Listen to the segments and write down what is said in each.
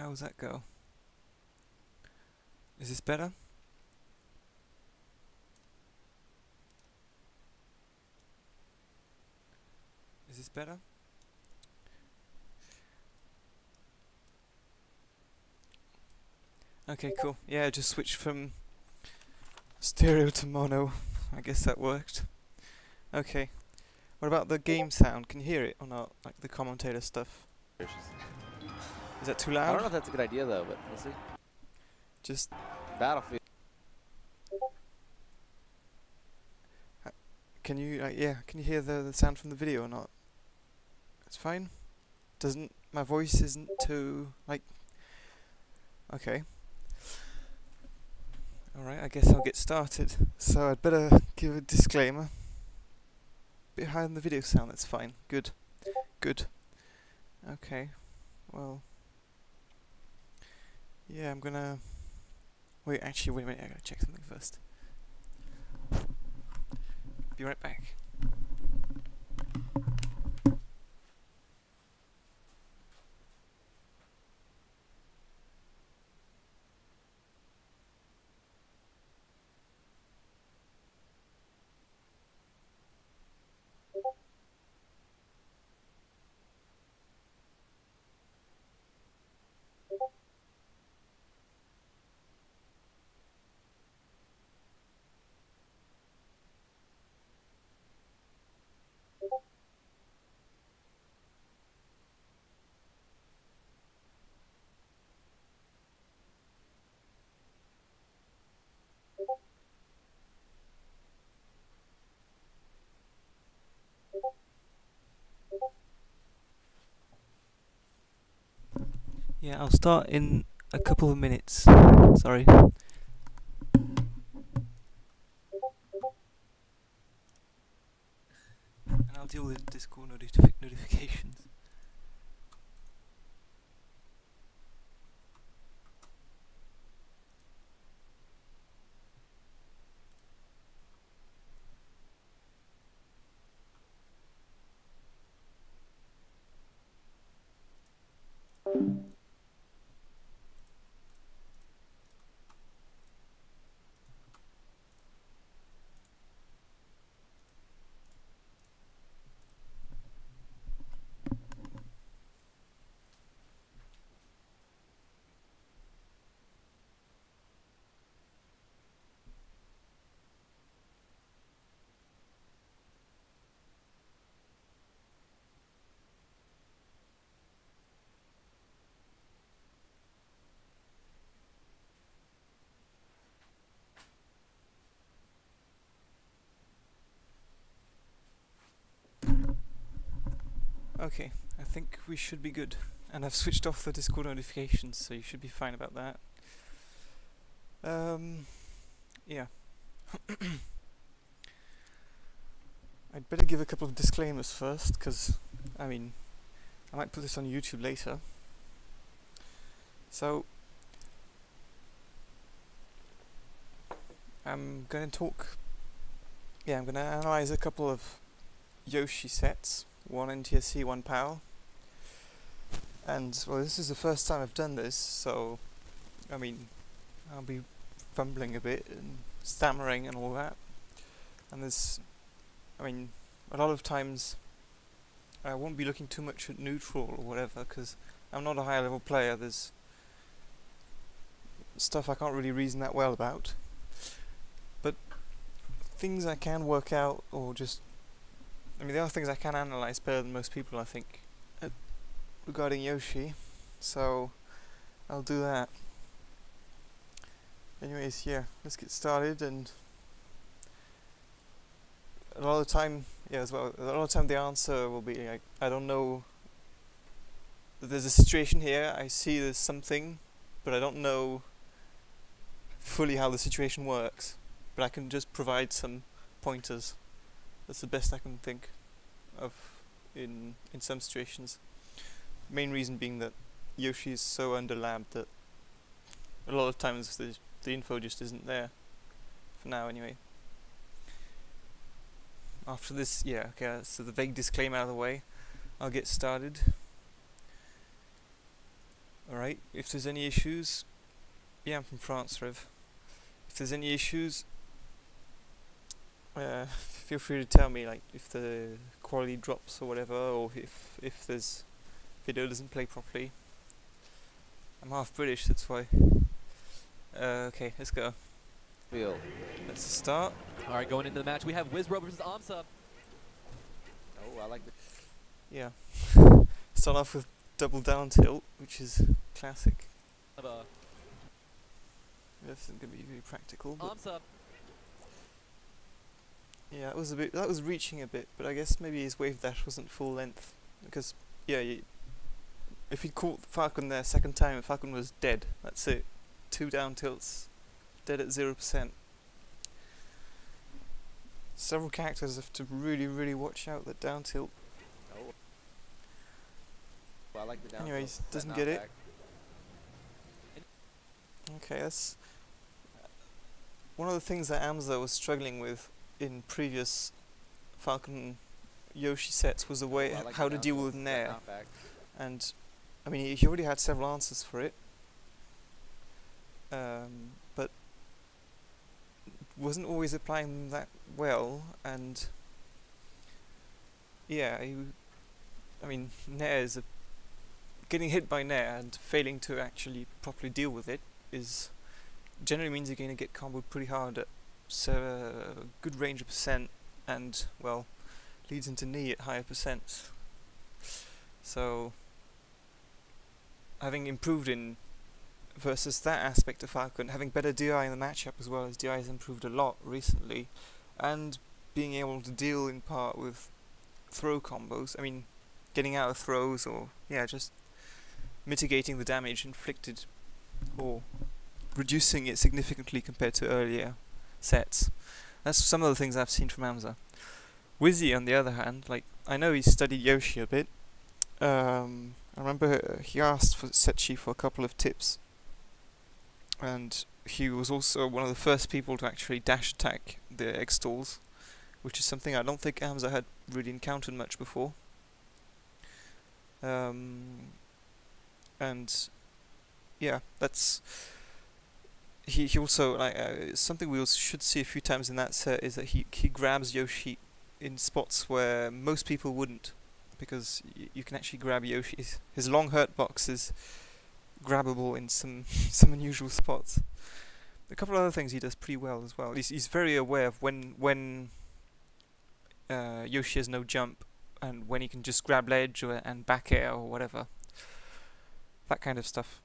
How does that go? Is this better? Is this better? Okay, cool. Yeah, just switched from stereo to mono. I guess that worked. Okay. What about the game sound? Can you hear it or not? Like the commentator stuff. Is that too loud? I don't know if that's a good idea though, but we'll see. Just Battlefield. can you can you hear the sound from the video or not? It's fine. Doesn't my voice isn't too like okay. Alright, I guess I'll get started. So I'd better give a disclaimer. Bit higher than the video sound, that's fine. Good. Good. Okay. Well. Yeah, I'm gonna wait a minute, I gotta check something first. Be right back. Yeah, I'll start in a couple of minutes. Sorry. And I'll deal with Discord notifications. Okay, I think we should be good. And I've switched off the Discord notifications, so you should be fine about that. Yeah. I'd better give a couple of disclaimers first, because, I mean, I might put this on YouTube later. So, I'm going to analyze a couple of Yoshi sets. One NTSC, one PAL. And, well, this is the first time I've done this, so, I mean, I'll be fumbling a bit and stammering and all that. And there's, I mean, a lot of times I won't be looking too much at neutral or whatever, because I'm not a high level player. There's stuff I can't really reason that well about. But things I can work out, or just, I mean, there are things I can analyze better than most people, I think, regarding Yoshi, so I'll do that. Anyways, yeah, let's get started. And a lot of the time, a lot of the time the answer will be like, I don't know, there's a situation here, I see there's something, but I don't know fully how the situation works, but I can just provide some pointers. That's the best I can think of in some situations. Main reason being that Yoshi is so under-labbed that a lot of times the info just isn't there, for now anyway. After this, so the vague disclaimer out of the way, I'll get started. Alright. Right, if there's any issues, yeah, I'm from France, Rev. If there's any issues, feel free to tell me, like if the quality drops or whatever, or if there's video doesn't play properly. I'm half British, that's why. Okay, let's go. Field. Let's start. All right, going into the match, we have Wizzrobe versus aMSa. Oh, I like the. Yeah. Start off with double down tilt, which is classic. This isn't going to be very practical. But aMSa. yeah, that was reaching a bit, but I guess maybe his wave dash wasn't full length, because yeah, if he caught Falcon there second time, Falcon was dead. That's it. 2 down tilts, dead at 0%. Several characters have to really watch out that down tilt. Oh. Well, I like the down. Anyways, doesn't get it. Okay, that's one of the things that aMSa was struggling with in previous Falcon Yoshi sets was the way how to deal with Nair. And I mean, he already had several answers for it, but wasn't always applying them that well. And yeah, I mean, Nair is getting hit by Nair and failing to actually properly deal with it is generally means you're going to get comboed pretty hard at a good range of percent, and well, leads into knee at higher percents. So having improved in versus that aspect of Falcon, having better DI in the matchup as well, as DI has improved a lot recently, and being able to deal in part with throw combos, I mean getting out of throws, or yeah, just mitigating the damage inflicted or reducing it significantly compared to earlier sets. That's some of the things I've seen from aMSa. Wizzy, on the other hand, like, I know he studied Yoshi a bit. I remember he asked for Setchi for a couple of tips, and he was also one of the first people to actually dash attack the X stalls, which is something I don't think aMSa had really encountered much before. And yeah, that's he also, like, something we also should see a few times in that set is that he grabs Yoshi in spots where most people wouldn't, because you can actually grab Yoshi. His long hurt box is grabbable in some unusual spots. A couple of other things he does pretty well as well. He's very aware of when Yoshi has no jump, and when he can just grab ledge and back air or whatever. That kind of stuff.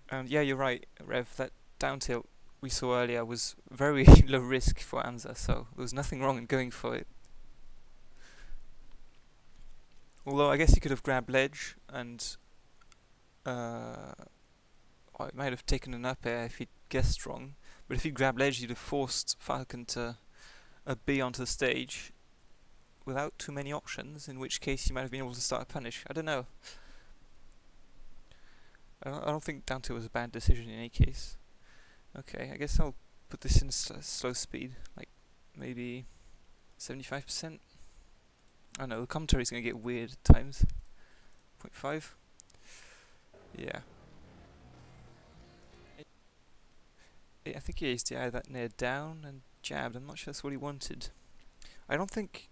And yeah, you're right, Rev, that down tilt we saw earlier was very low risk for aMSa, so there was nothing wrong in going for it. Although I guess he could have grabbed ledge, and it might have taken an up air if he'd guessed wrong, but if he grabbed ledge he'd have forced Falcon to be onto the stage without too many options, in which case he might have been able to start a punish. I don't know. I don't think down tilt was a bad decision in any case. Okay, I guess I'll put this in slow speed, like maybe 75%. I know, the commentary's going to get weird at times. 0.5. Yeah. I think he aced that near down and jabbed. I'm not sure that's what he wanted. I don't think...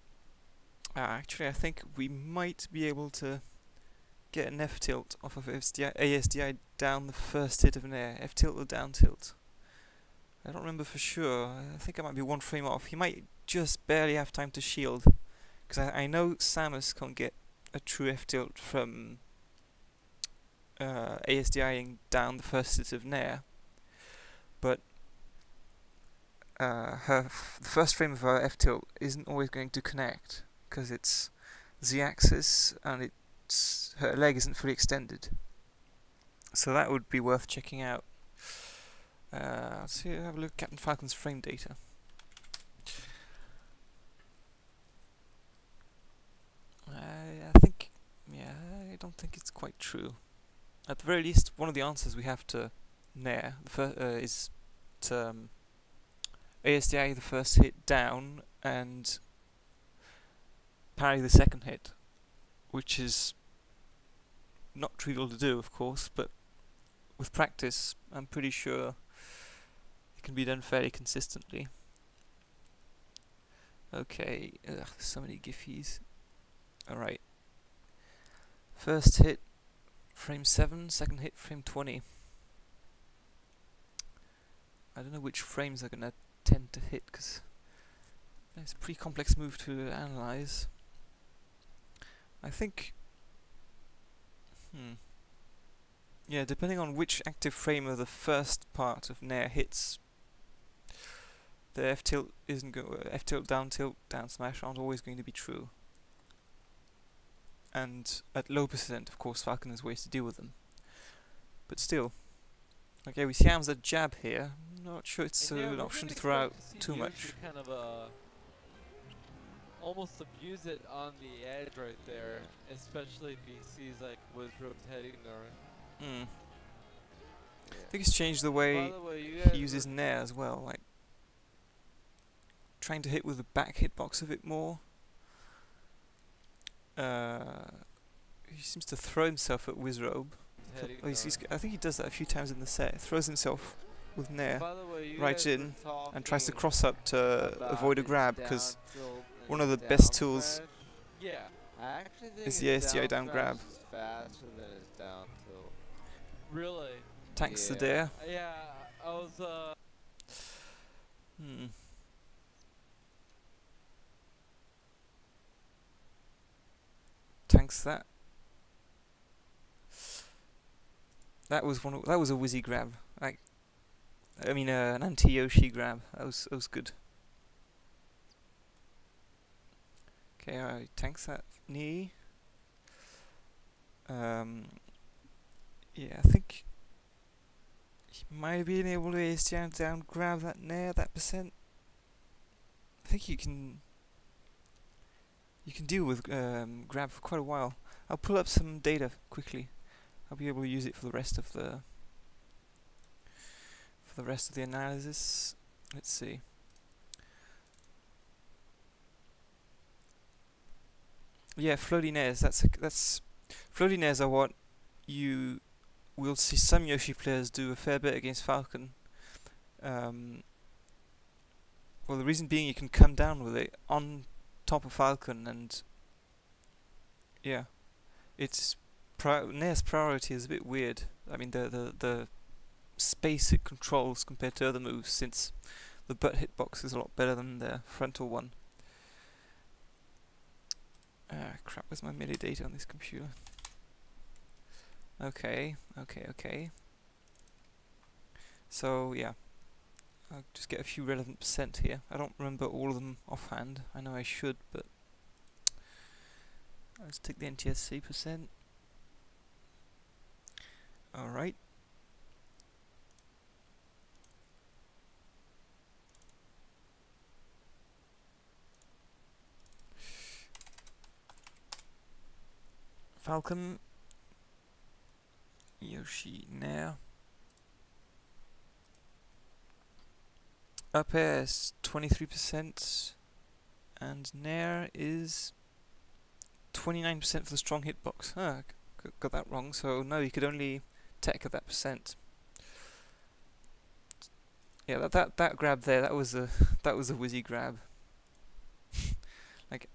actually, I think we might be able to get an F tilt off of ASDI down the first hit of an air. F tilt or down tilt. I don't remember for sure. I think I might be one frame off. He might just barely have time to shield, because I know Samus can't get a true F tilt from ASDIing down the first hit of Nair, but the first frame of her F tilt isn't always going to connect, because it's Z-axis and her leg isn't fully extended. So that would be worth checking out. Let's have a look at Captain Falcon's frame data. I don't think it's quite true. At the very least, one of the answers we have to Nair is to ASDI the first hit down and parry the second hit, which is not trivial to do, of course, but with practice, I'm pretty sure it can be done fairly consistently. Okay, ugh, so many giffies. Alright. First hit, frame 7, second hit, frame 20. I don't know which frames are gonna tend to hit, because it's a pretty complex move to analyze. I think... yeah, depending on which active frame of the first part of Nair hits, the F tilt isn't F tilt, down smash aren't always going to be true. And at low percent, of course, Falcon has ways to deal with them. But still, okay, we see aMSa jab here. I'm not sure it's an option to throw out too much. Kind of almost abuse it on the edge right there, especially if he sees like Wizzrobe heading or. I think it's changed the way he uses Nair as well, like trying to hit with the back hitbox a bit more. He seems to throw himself at Wizzrobe. I think he does that a few times in the set. Throws himself with Nair right in and tries to cross up to avoid a grab, because one of the best tools is the ASDI down grab. Faster than his down tilt. Really? Tanks the dare. Yeah, I was Tanks that. That was a Wizzy grab. Like, I mean, an anti-Yoshi grab. That was good. Okay, alright, tanks that knee. Yeah, I think he might have been able to ASDI down grab that Nair, that percent. I think you can deal with grab for quite a while. I'll pull up some data quickly. I'll be able to use it for the rest of the analysis. Let's see. Yeah, floaty Nairs. That's floaty Nairs are what you will see some Yoshi players do a fair bit against Falcon. Well, the reason being you can come down with it on top of Falcon, and yeah, it's Nair's priority is a bit weird. I mean, the space it controls compared to other moves, since the butt hitbox is a lot better than the frontal one. Crap, where's my melee data on this computer? Okay. So, yeah. I'll just get a few relevant percent here. I don't remember all of them offhand. I know I should, but... let's take the NTSC percent. Alright. Falcon, Yoshi Nair. Up air is 23%, and Nair is 29% for the strong hitbox. Ah, got that wrong. So no, you could only tech at that percent. Yeah, that grab there, that was a Wizzy grab. Like,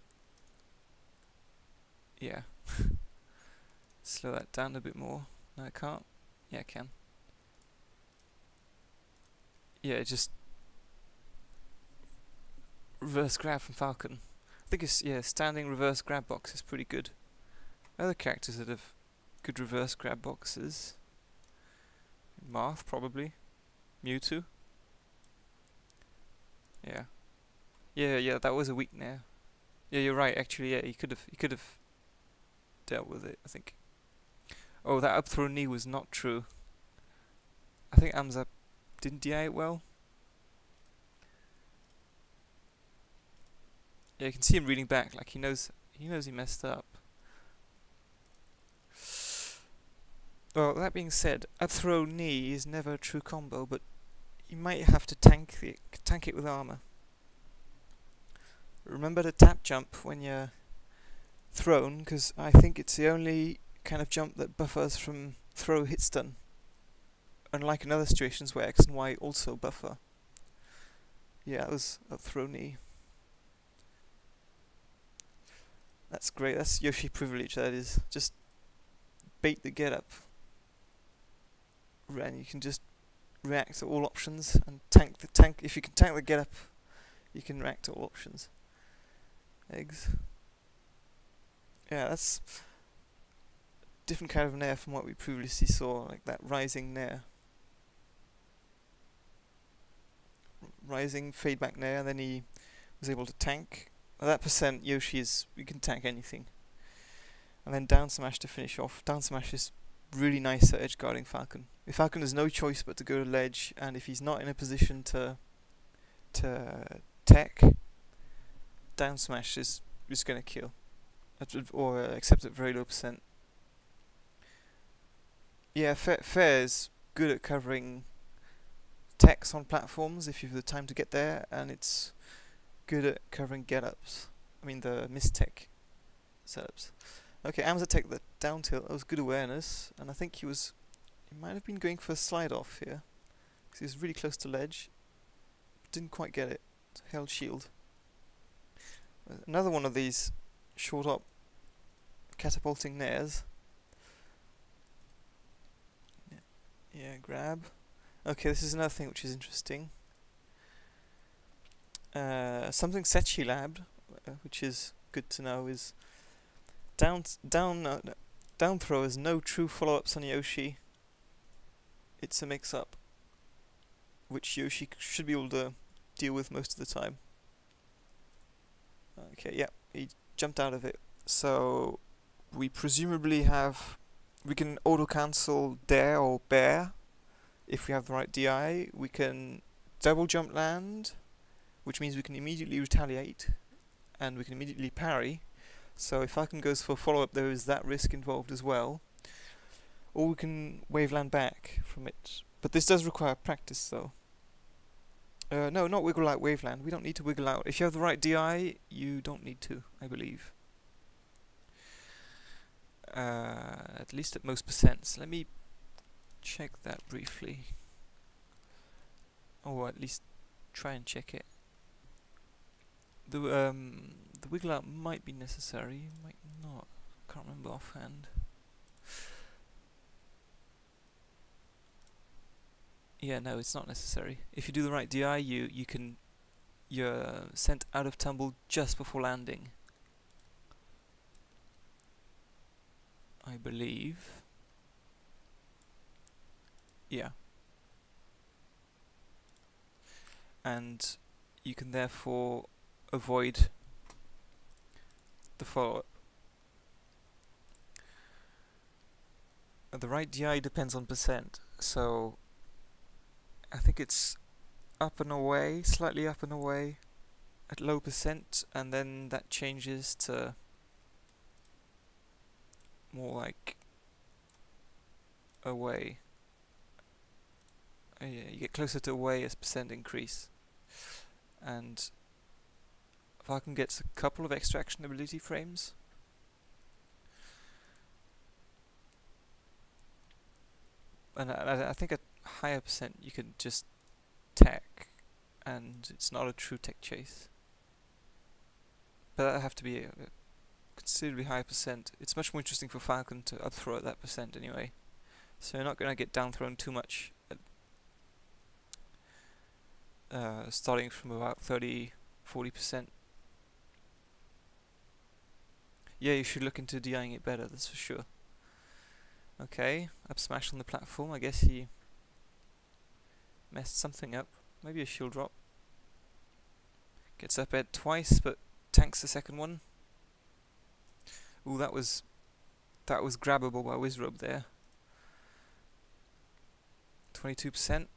yeah. Slow that down a bit more. No, I can't. Yeah, I can. Yeah, just reverse grab from Falcon. I think it's, yeah, standing reverse grab box is pretty good. Other characters that have good reverse grab boxes. Marth, probably. Mewtwo. Yeah. Yeah, that was a weak Nair. Yeah, you're right, actually, yeah, he could have dealt with it, I think. Oh, that up throw knee was not true. I think aMSa didn't DI it well. Yeah, you can see him reading back, like he knows he messed up. Well, that being said, up throw knee is never a true combo, but you might have to tank it with armor. Remember to tap jump when you're thrown, because I think it's the only kind of jump that buffers from throw hit stun. unlike in other situations where X and Y also buffer. Yeah, that was a throw knee. That's great, that's Yoshi privilege, that is. Just bait the get up. And you can just react to all options and tank the tank. If you can tank the get up, you can react to all options. Eggs. Yeah, that's different kind of nair from what we previously saw, like that rising nair. Rising feedback nair, and then he was able to tank. At that percent, Yoshi is, you can tank anything. And then down smash to finish off. Down smash is really nice at edge guarding Falcon. If Falcon has no choice but to go to ledge, and if he's not in a position to tech, down smash is going to kill, or except at very low percent. Yeah, fair is good at covering techs on platforms if you have the time to get there, and it's good at covering get-ups. I mean the mistech setups. Okay, aMSa take the down tilt. That was good awareness, and I think he might have been going for a slide off here, because he was really close to ledge. Didn't quite get it. Held shield. Another one of these short up catapulting nairs. Yeah, grab. Okay, this is another thing which is interesting. Something Sechi labbed, which is good to know, is down throw has no true follow-ups on Yoshi. It's a mix-up, which Yoshi should be able to deal with most of the time. Okay, yeah, he jumped out of it. So we presumably we can auto-cancel dare or bear if we have the right DI. We can double jump land, which means we can immediately retaliate, and we can immediately parry. So if Falcon goes for follow-up, there is that risk involved as well. Or we can wave land back from it. But this does require practice though. No, not wiggle out wave land. We don't need to wiggle out. If you have the right DI, you don't need to, I believe. At least at most percents. Let me check that briefly. Or at least try and check it. The wiggle out might be necessary, might not. Can't remember offhand. Yeah, no, it's not necessary. If you do the right DI, you're sent out of tumble just before landing, I believe. Yeah. And you can therefore avoid the follow-up. The right DI depends on percent, so I think it's up and away, slightly up and away at low percent, and then that changes to more like away. Yeah, you get closer to away as percent increase. And Falcon gets a couple of extraction ability frames. And I think at higher percent you can just tech, and it's not a true tech chase. But that'll have to be a considerably higher percent. It's much more interesting for Falcon to up throw at that percent anyway. So you're not going to get down thrown too much at starting from about 30-40%. Yeah, you should look into DIing it better, that's for sure. Okay, up smash on the platform. I guess he messed something up. Maybe a shield drop. Gets up ed twice, but tanks the second one. Ooh, that was grabbable by Wizzrobe there. 22%.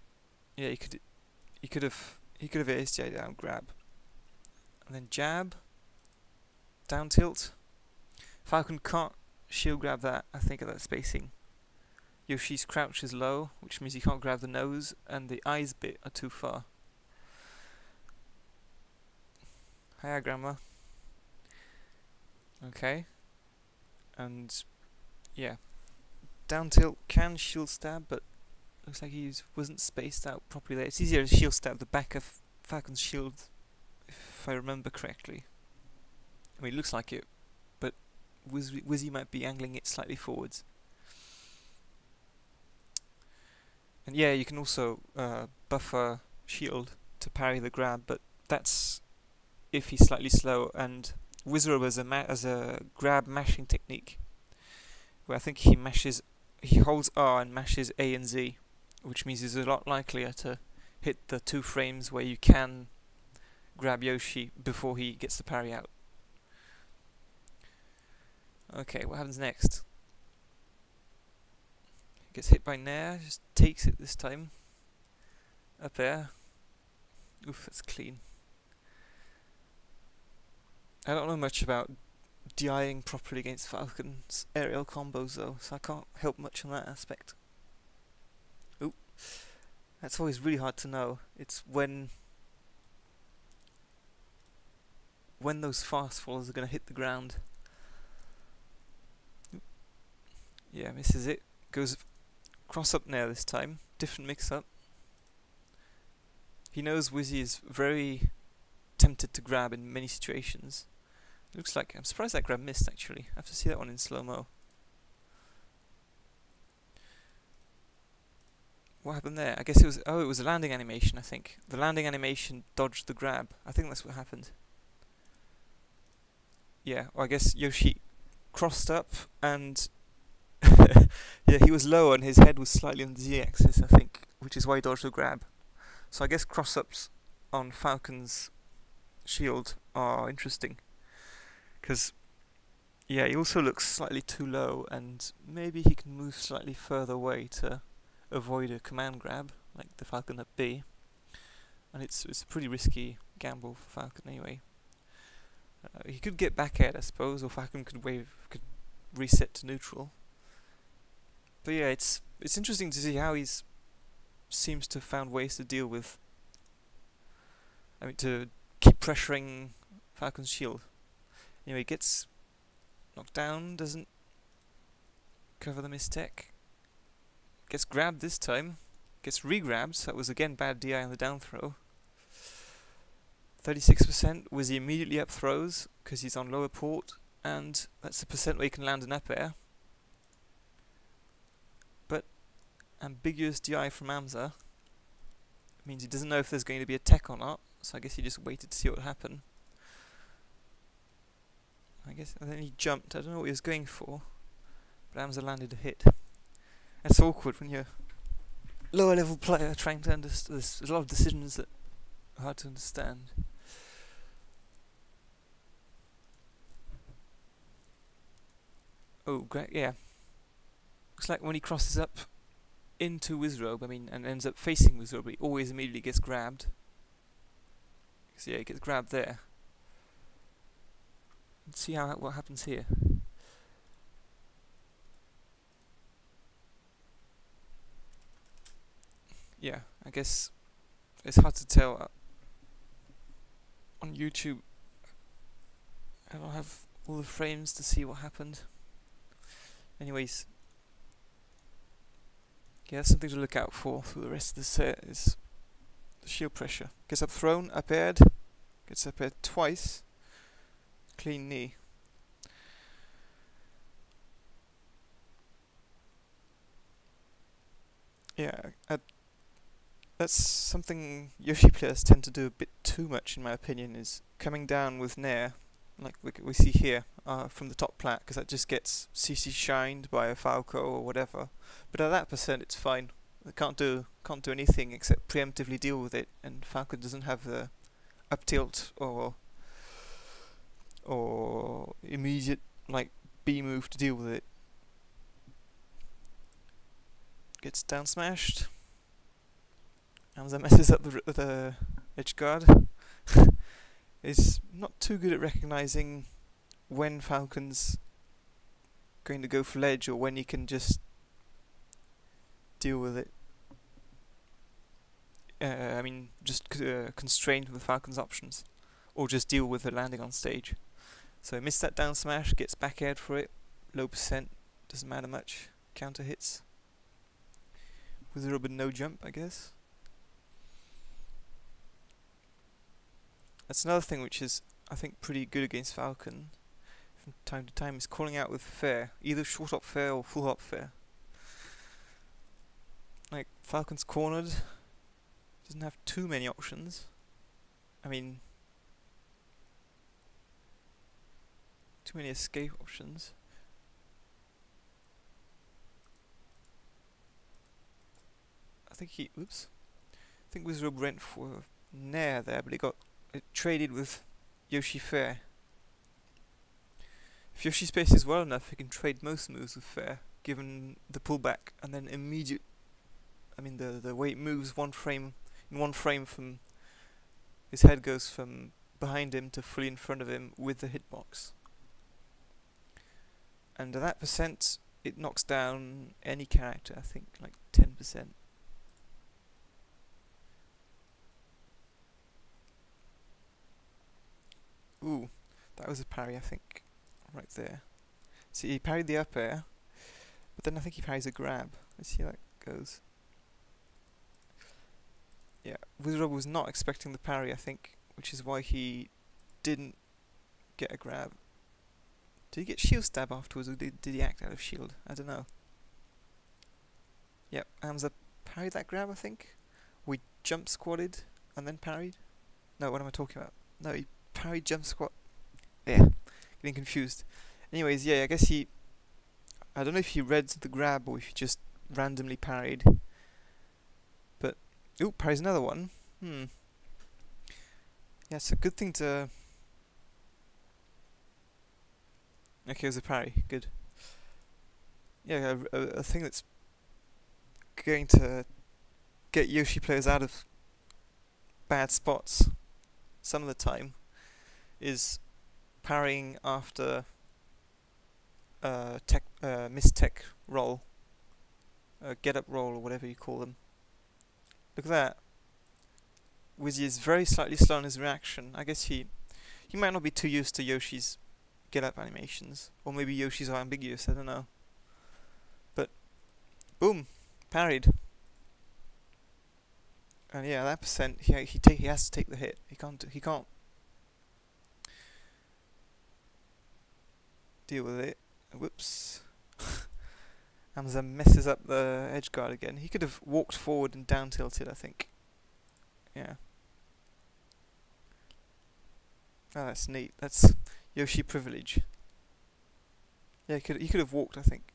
Yeah, he could have ASJ down grab. And then jab. Down tilt. Falcon can't shield grab that, I think, at that spacing. Yoshi's crouch is low, which means he can't grab the nose, and the eyes bit are too far. Hiya, Grandma. Okay. And yeah, down tilt can shield stab, but Looks like he wasn't spaced out properly there. It's easier to shield stab the back of Falcon's shield, if I remember correctly. I mean, it looks like it, but Wizzy might be angling it slightly forwards. And yeah, you can also buffer shield to parry the grab, but that's if he's slightly slow. And Wizzrobe as a grab mashing technique, where I think he holds R and mashes A and Z, which means he's a lot likelier to hit the 2 frames where you can grab Yoshi before he gets the parry out. Okay, what happens next? Gets hit by Nair, just takes it this time. Up there. Oof, that's clean. I don't know much about DIing properly against Falcon's aerial combos though, so I can't help much on that aspect. Ooh, that's always really hard to know. It's when those fast falls are going to hit the ground. Oop. Yeah, misses it. Goes cross up Nair this time. Different mix up. He knows Wizzy is very tempted to grab in many situations. Looks like, I'm surprised that grab missed actually. I have to see that one in slow-mo. What happened there? I guess it was, it was a landing animation, I think. The landing animation dodged the grab. I think that's what happened. Yeah, or I guess Yoshi crossed up and yeah, he was low and his head was slightly on the Z-axis, I think, which is why he dodged the grab. So I guess cross-ups on Falcon's shield are interesting. Because, yeah, he also looks slightly too low, and maybe he can move slightly further away to avoid a command grab, like the Falcon at B. And it's a pretty risky gamble for Falcon anyway. He could get back air, I suppose, or Falcon could reset to neutral. But yeah, it's interesting to see how he's seems to have found ways to deal with. I mean, to keep pressuring Falcon's shield. Anyway, gets knocked down, doesn't cover the mistake. Gets grabbed this time. Gets re-grabbed, so that was again bad DI on the down throw. 36% was he immediately up throws, because he's on lower port, and that's the percent where you can land an up air. But ambiguous DI from aMSa means he doesn't know if there's going to be a tech or not, so I guess he just waited to see what would happen. I guess, and then he jumped. I don't know what he was going for, but aMSa landed a hit. That's awkward when you're a lower level player trying to understand. There's a lot of decisions that are hard to understand. Oh, great! Yeah, looks like when he crosses up into Wizzrobe, I mean, and ends up facing Wizzrobe, he always immediately gets grabbed. So yeah, he gets grabbed there. Let's see what happens here. Yeah, I guess it's hard to tell on YouTube. I don't have all the frames to see what happened. Anyways, yeah, that's something to look out for the rest of the set is the shield pressure. Gets up thrown, up aired, gets up aired twice. Clean knee. Yeah, that's something Yoshi players tend to do a bit too much, in my opinion, is coming down with Nair, like we see here, from the top plat, because that just gets CC shined by a Falco or whatever. But at that percent, it's fine. They can't do anything except preemptively deal with it, and Falco doesn't have the up tilt or immediate like B move to deal with it. Gets down smashed. aMSa messes up the edge guard. Is not too good at recognizing when Falcon's going to go for ledge or when he can just deal with it. I mean, just constrained with Falcon's options, or just deal with the landing on stage. So he missed that down smash, gets back aired for it, low percent, doesn't matter much, counter hits. Wizzrobe and no jump, I guess. That's another thing which is, I think, pretty good against Falcon from time to time, is calling out with fair, either short hop fair or full hop fair. Like, Falcon's cornered, doesn't have too many options. I mean, too many escape options. I think Wizzrobe went for Nair there, but it traded with Yoshi Fair. If Yoshi spaces well enough, he can trade most moves with Fair, given the pullback, and then the way it moves in one frame from his head goes from behind him to fully in front of him with the hitbox. And at that percent, it knocks down any character, I think, like 10%. Ooh, that was a parry, I think, right there. See, he parried the up air, but then I think he parries a grab. Let's see how that goes. Yeah, Wizzrobe was not expecting the parry, I think, which is why he didn't get a grab. Did he get shield stab afterwards, or did he act out of shield? I don't know. Yep, aMSa parried that grab, I think. We jump squatted and then parried. No, what am I talking about? No, he parried jump squat. Yeah, getting confused. Anyways, yeah, I guess I don't know if he read the grab or if he just randomly parried. But, ooh, parries another one. Yeah, it's a good thing to... Okay, it was a parry. Good. Yeah, a thing that's going to get Yoshi players out of bad spots some of the time is parrying after missed tech roll, get up roll, or whatever you call them. Look at that. Wizzy is very slightly slow on his reaction. I guess he might not be too used to Yoshi's get up animations, or maybe Yoshi's are ambiguous, I don't know. But boom, parried. And yeah, that percent, he has to take the hit. He can't deal with it. Whoops. aMSa messes up the edge guard again. He could have walked forward and down tilted, I think. Yeah. Oh, that's neat. That's Yoshi privilege. Yeah, he could have walked, I think.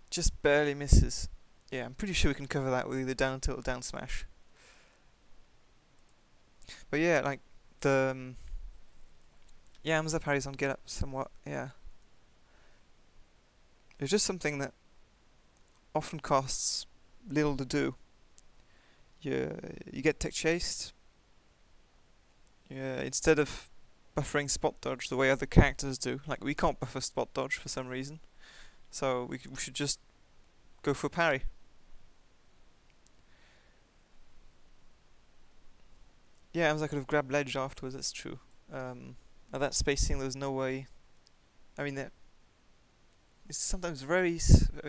Just barely misses. Yeah, I'm pretty sure we can cover that with either down tilt or down smash. But yeah, like yeah, aMSa parries on get up somewhat. Yeah, it's just something that often costs little to do. You get tech chased. Yeah, instead of buffering spot dodge the way other characters do, like we can't buffer spot dodge for some reason, so we should just go for parry. Yeah, aMSa could have grabbed ledge afterwards, that's true. At that spacing there was no way. I mean, it's sometimes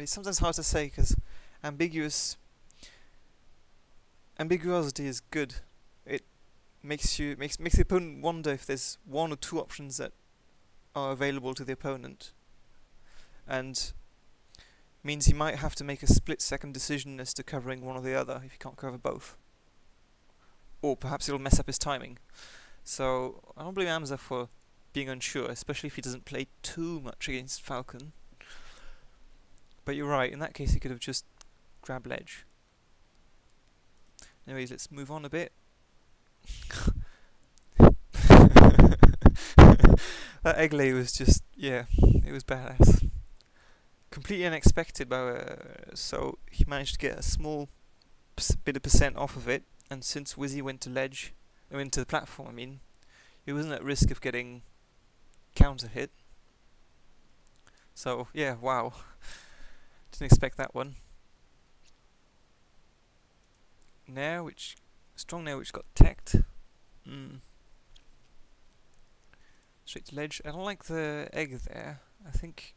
sometimes hard to say, because ambiguity is good. It makes the opponent wonder if there's one or two options that are available to the opponent, and means he might have to make a split-second decision as to covering one or the other if he can't cover both. Or perhaps it'll mess up his timing. So I don't blame aMSa for being unsure, especially if he doesn't play too much against Falcon. But you're right, in that case he could have just grabbed ledge. Anyways, let's move on a bit. That egg lay was just, yeah, it was badass. Completely unexpected, so he managed to get a small bit of percent off of it, and since Wizzy went to the platform, I mean, he wasn't at risk of getting counter hit. So yeah, wow, didn't expect that one. Strong nair which got teched. Straight to ledge. I don't like the egg there. I think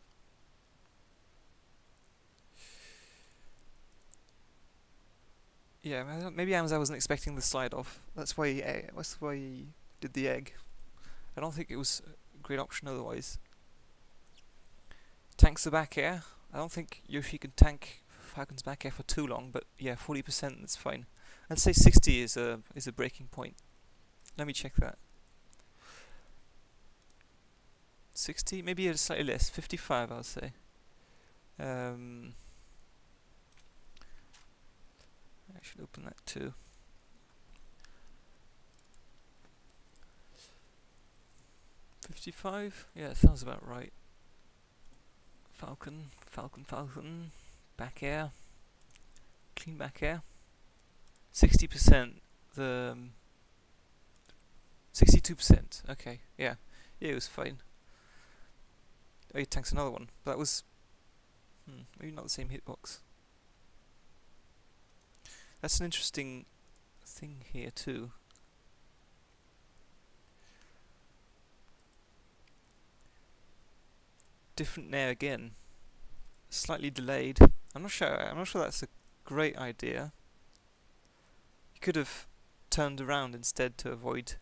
Yeah, maybe aMSa wasn't expecting the slide off. That's why he did the egg. I don't think it was a great option otherwise. Tanks the back air. I don't think Yoshi can tank Falcon's back air for too long, but yeah, 40%, that's fine. I'd say 60 is a breaking point. Let me check that. 60, maybe slightly less. 55, I'll say. I should open that too. $55? Yeah, sounds about right. Falcon. Back air. Clean back air. 60%. 62%. Okay, yeah. Yeah, it was fine. Oh, he tanks another one. But that was... maybe not the same hitbox. That's an interesting thing here too. Different nair again. Slightly delayed. I'm not sure that's a great idea. You could have turned around instead to avoid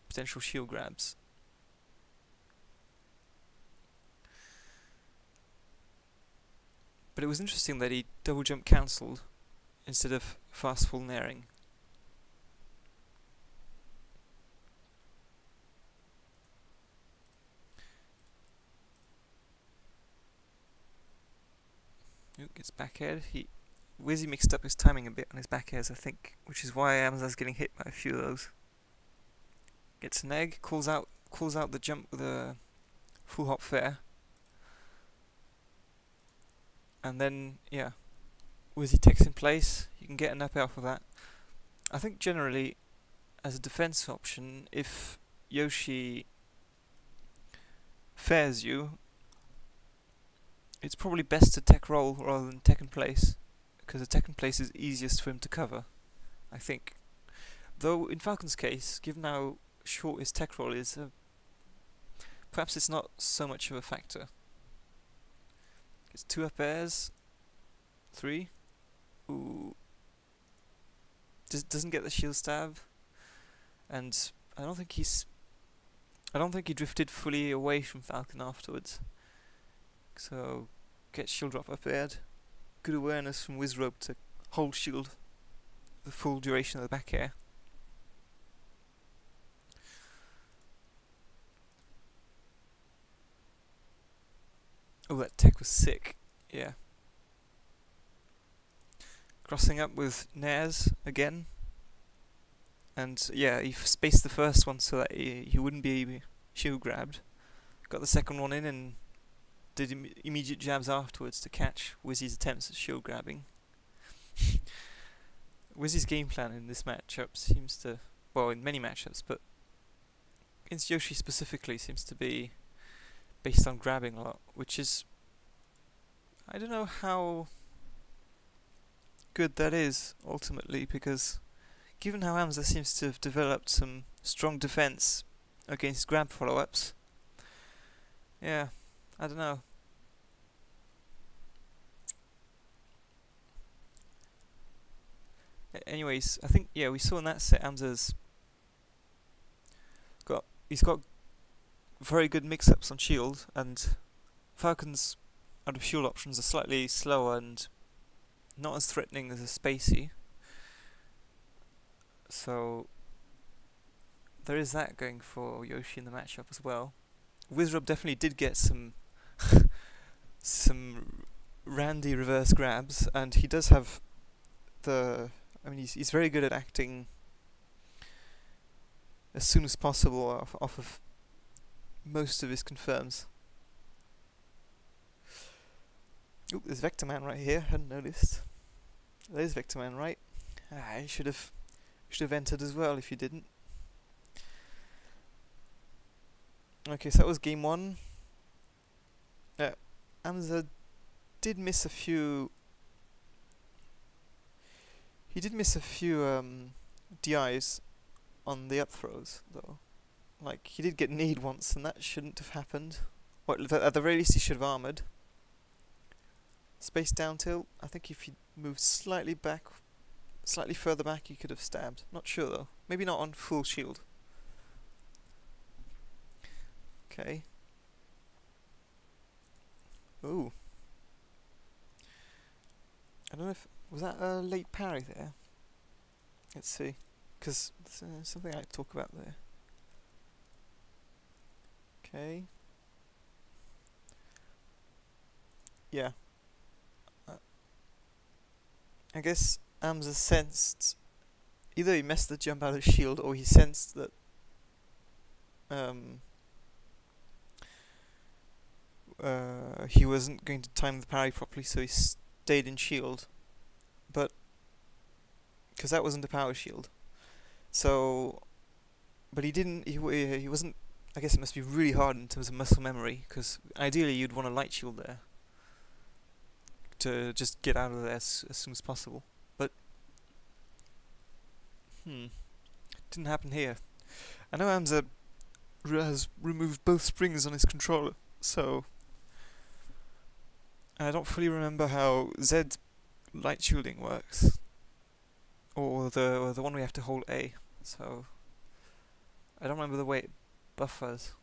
potential shield grabs. But it was interesting that he double jump cancelled instead of fast full nairing. Ooh, gets back air. Wizzy mixed up his timing a bit on his back airs, I think, which is why aMSa's getting hit by a few of those. Gets an egg, calls out the jump with a full hop fair. And then, yeah, Wizzy takes in place. You can get an up air off of that. I think generally, as a defense option, if Yoshi fairs you, it's probably best to tech roll rather than tech in place, because the tech in place is easiest for him to cover, I think. Though in Falcon's case, given how short his tech roll is, perhaps it's not so much of a factor. It's 2 up airs, 3. Ooh. Doesn't get the shield stab, and I don't think he drifted fully away from Falcon afterwards. So gets shield drop up aired. Good awareness from Wizzrobe to hold shield the full duration of the back air. Oh, that tech was sick. Yeah. Crossing up with nairs again. And yeah, he spaced the first one so that he wouldn't be shield grabbed. Got the second one in and did immediate jabs afterwards to catch Wizzy's attempts at shield grabbing. Wizzy's game plan in this matchup seems to, well, in many matchups, but against Yoshi specifically, seems to be based on grabbing a lot, which is, I don't know how good that is ultimately, because given how aMSa seems to have developed some strong defense against grab follow-ups, yeah, I don't know. Anyways, I think, yeah, we saw in that set aMSa's he's got very good mix-ups on shield, and Falcon's out of shield options are slightly slower and not as threatening as a Spacey. So there is that going for Yoshi in the matchup as well. Wizzrobe definitely did get some randy reverse grabs, and he does have I mean, he's very good at acting as soon as possible off of most of his confirms. Oop, there's Vector Man right here, hadn't noticed. There's Vector Man, right? Ah, you should have entered as well if you didn't. Okay, so that was game 1. aMSa did miss a few. He did miss a few DIs on the up throws, though. Like, he did get kneed once, and that shouldn't have happened. Well, at the very least, he should have armoured. Space down tilt. I think if he moved slightly back, slightly further back he could have stabbed. Not sure though. Maybe not on full shield. Okay. Ooh. I don't know if... was that a late parry there? Let's see. Because there's something I talk about there. Okay. Yeah. I guess aMSa sensed... either he messed the jump out of shield or he sensed that he wasn't going to time the parry properly, so he stayed in shield. But because that wasn't a power shield, so but he didn't. He wasn't. I guess it must be really hard in terms of muscle memory, because ideally you'd want a light shield there to just get out of there as soon as possible. But didn't happen here. I know aMSa has removed both springs on his controller, so I don't fully remember how Z light shielding works, or the one we have to hold A. So I don't remember the way it buffers.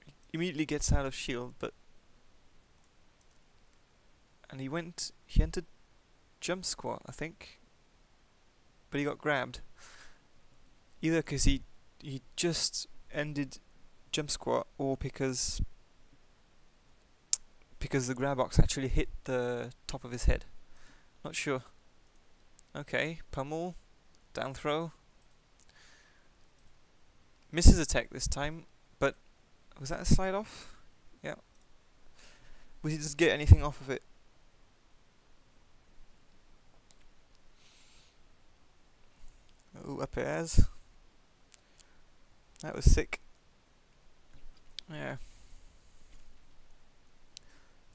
He immediately gets out of shield, and he entered jump squat, I think, but he got grabbed. Either because he just ended jump squat, or because the grab box actually hit the top of his head. Not sure. Okay, pummel, down throw. Misses attack this time, but was that a slide off? Yeah. Will he just get anything off of it? Oh, up airs. That was sick. Yeah.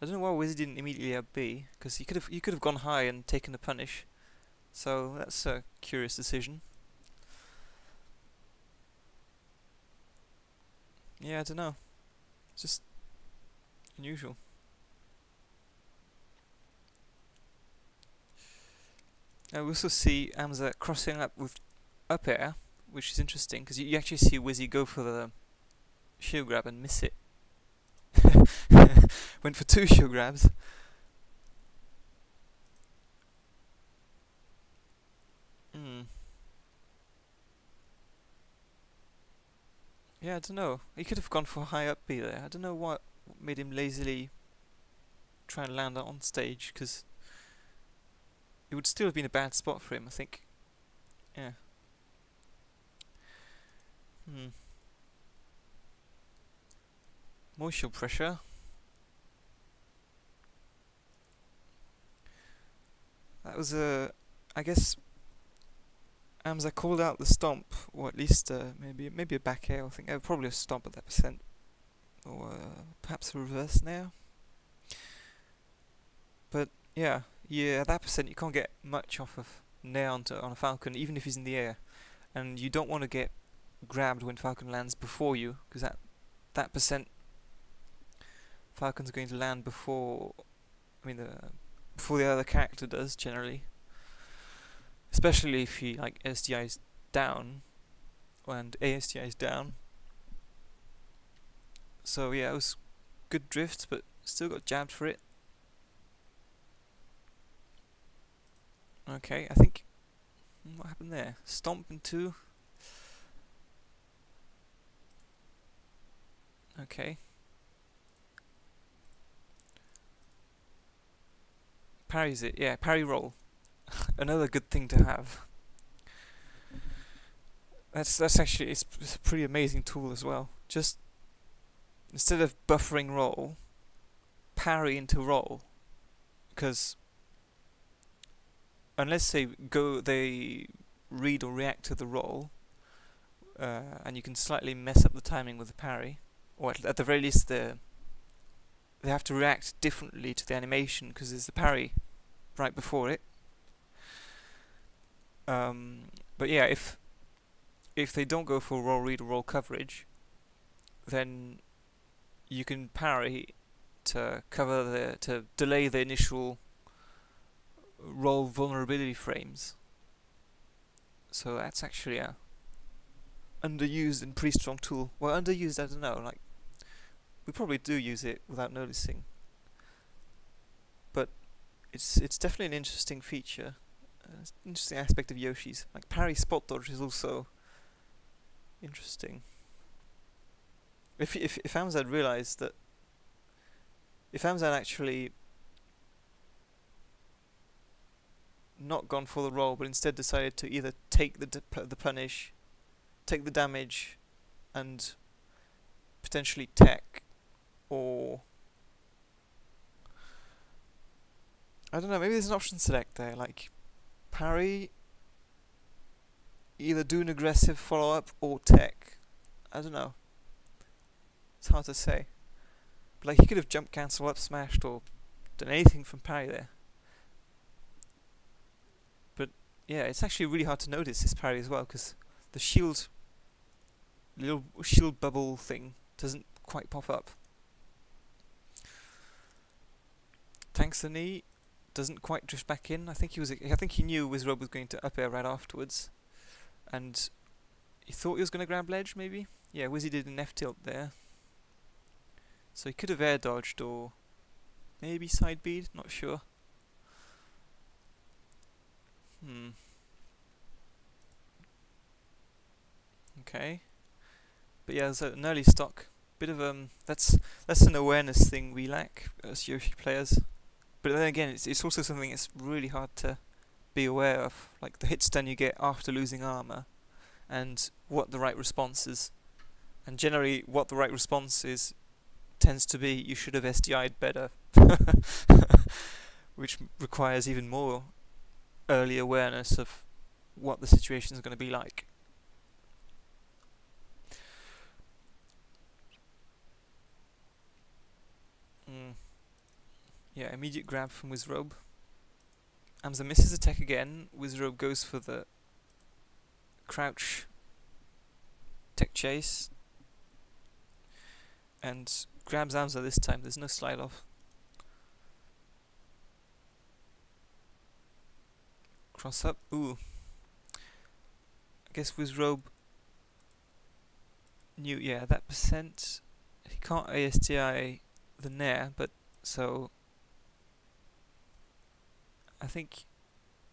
I don't know why Wiz didn't immediately up B, because he could have gone high and taken the punish. So that's a curious decision. Yeah, I don't know. It's just unusual. I also see aMSa crossing up with up air, which is interesting, because you actually see Wizzy go for the shield grab and miss it. Went for 2 shield grabs. Yeah, I don't know. He could have gone for high up B there. I don't know what made him lazily try and land on stage, because it would still have been a bad spot for him, I think. Yeah. More shield pressure. That was I guess aMSa called out the stomp, or at least maybe a back air. I think probably a stomp at that percent, or perhaps a reverse now. But yeah, at that percent you can't get much off of nair on a Falcon, even if he's in the air, and you don't want to get grabbed when Falcon lands before you, because that percent Falcon's going to land before the other character does generally. Especially if he SDI's down and ASDI's down. So yeah, it was good drift, but still got jabbed for it. Okay, I think what happened there? Stomp and 2. Okay. Parries it, yeah, parry roll. Another good thing to have. That's actually it's a pretty amazing tool as well. Just instead of buffering roll, parry into roll, because unless they read or react to the roll, and you can slightly mess up the timing with the parry, or at the very least they have to react differently to the animation because there's the parry right before it. But yeah, if they don't go for roll read or roll coverage, then you can parry to delay the initial roll vulnerability frames. So that's actually a underused and pretty strong tool. Well, underused, I don't know, like, we probably do use it without noticing. But it's definitely an interesting feature. It's an interesting aspect of Yoshi's. Like, parry spot dodge is also interesting. If aMSa had realised that, if aMSa had actually not gone for the roll, but instead decided to either take the punish, take the damage, and potentially tech, or I don't know, maybe there's an option select there, like parry, either do an aggressive follow-up or tech. I don't know. It's hard to say. But like, he could have jump cancel up smashed or done anything from parry there. But yeah, it's actually really hard to notice this parry as well, because the shield, little shield bubble thing doesn't quite pop up. Tanks the knee, doesn't quite drift back in. I think he knew Wizzrobe was going to up air right afterwards, and he thought he was going to grab ledge maybe. Yeah, Wizzy did an F tilt there, so he could have air dodged or maybe side bead. Not sure. Okay, but yeah, so an early stock. Bit of that's an awareness thing we lack as Yoshi players. But then again, it's also something that's really hard to be aware of, like the hit stun you get after losing armor, and what the right response is. And generally, what the right response is tends to be you should have SDI'd better, which requires even more early awareness of what the situation is going to be like. Yeah, immediate grab from Wizzrobe. aMSa misses a tech again. Wizzrobe goes for the crouch tech chase and grabs aMSa this time. There's no slide off. Cross up. Ooh. I guess Wizzrobe knew, yeah, that percent. He can't ASTI the nair, but so I think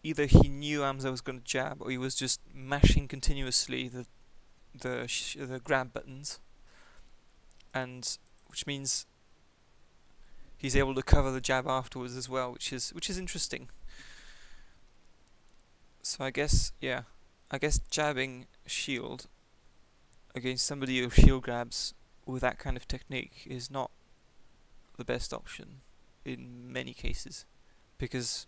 either he knew aMSa was going to jab, or he was just mashing continuously the grab buttons, and which means he's able to cover the jab afterwards as well, which is interesting. So I guess jabbing shield against somebody who shield grabs with that kind of technique is not the best option in many cases, because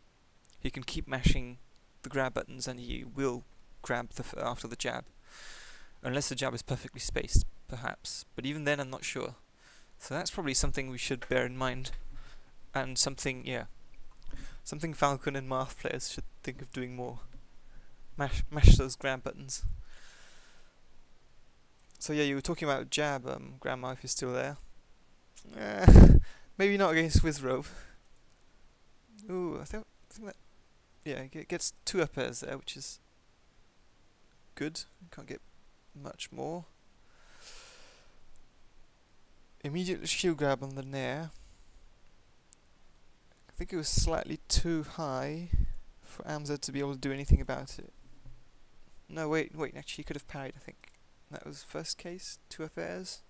he can keep mashing the grab buttons and he will grab after the jab, unless the jab is perfectly spaced, perhaps. But even then, I'm not sure. So that's probably something we should bear in mind, and something Falcon and Marth players should think of doing more. Mash those grab buttons. So yeah, you were talking about jab, Grandma, if you're still there. Maybe not against Wizzrobe. Ooh, I think that, yeah, it gets 2 up airs there, which is good. Can't get much more. Immediate shield grab on the nair. I think it was slightly too high for aMSa to be able to do anything about it. No, wait, actually he could have parried, I think. That was first case, 2 up airs.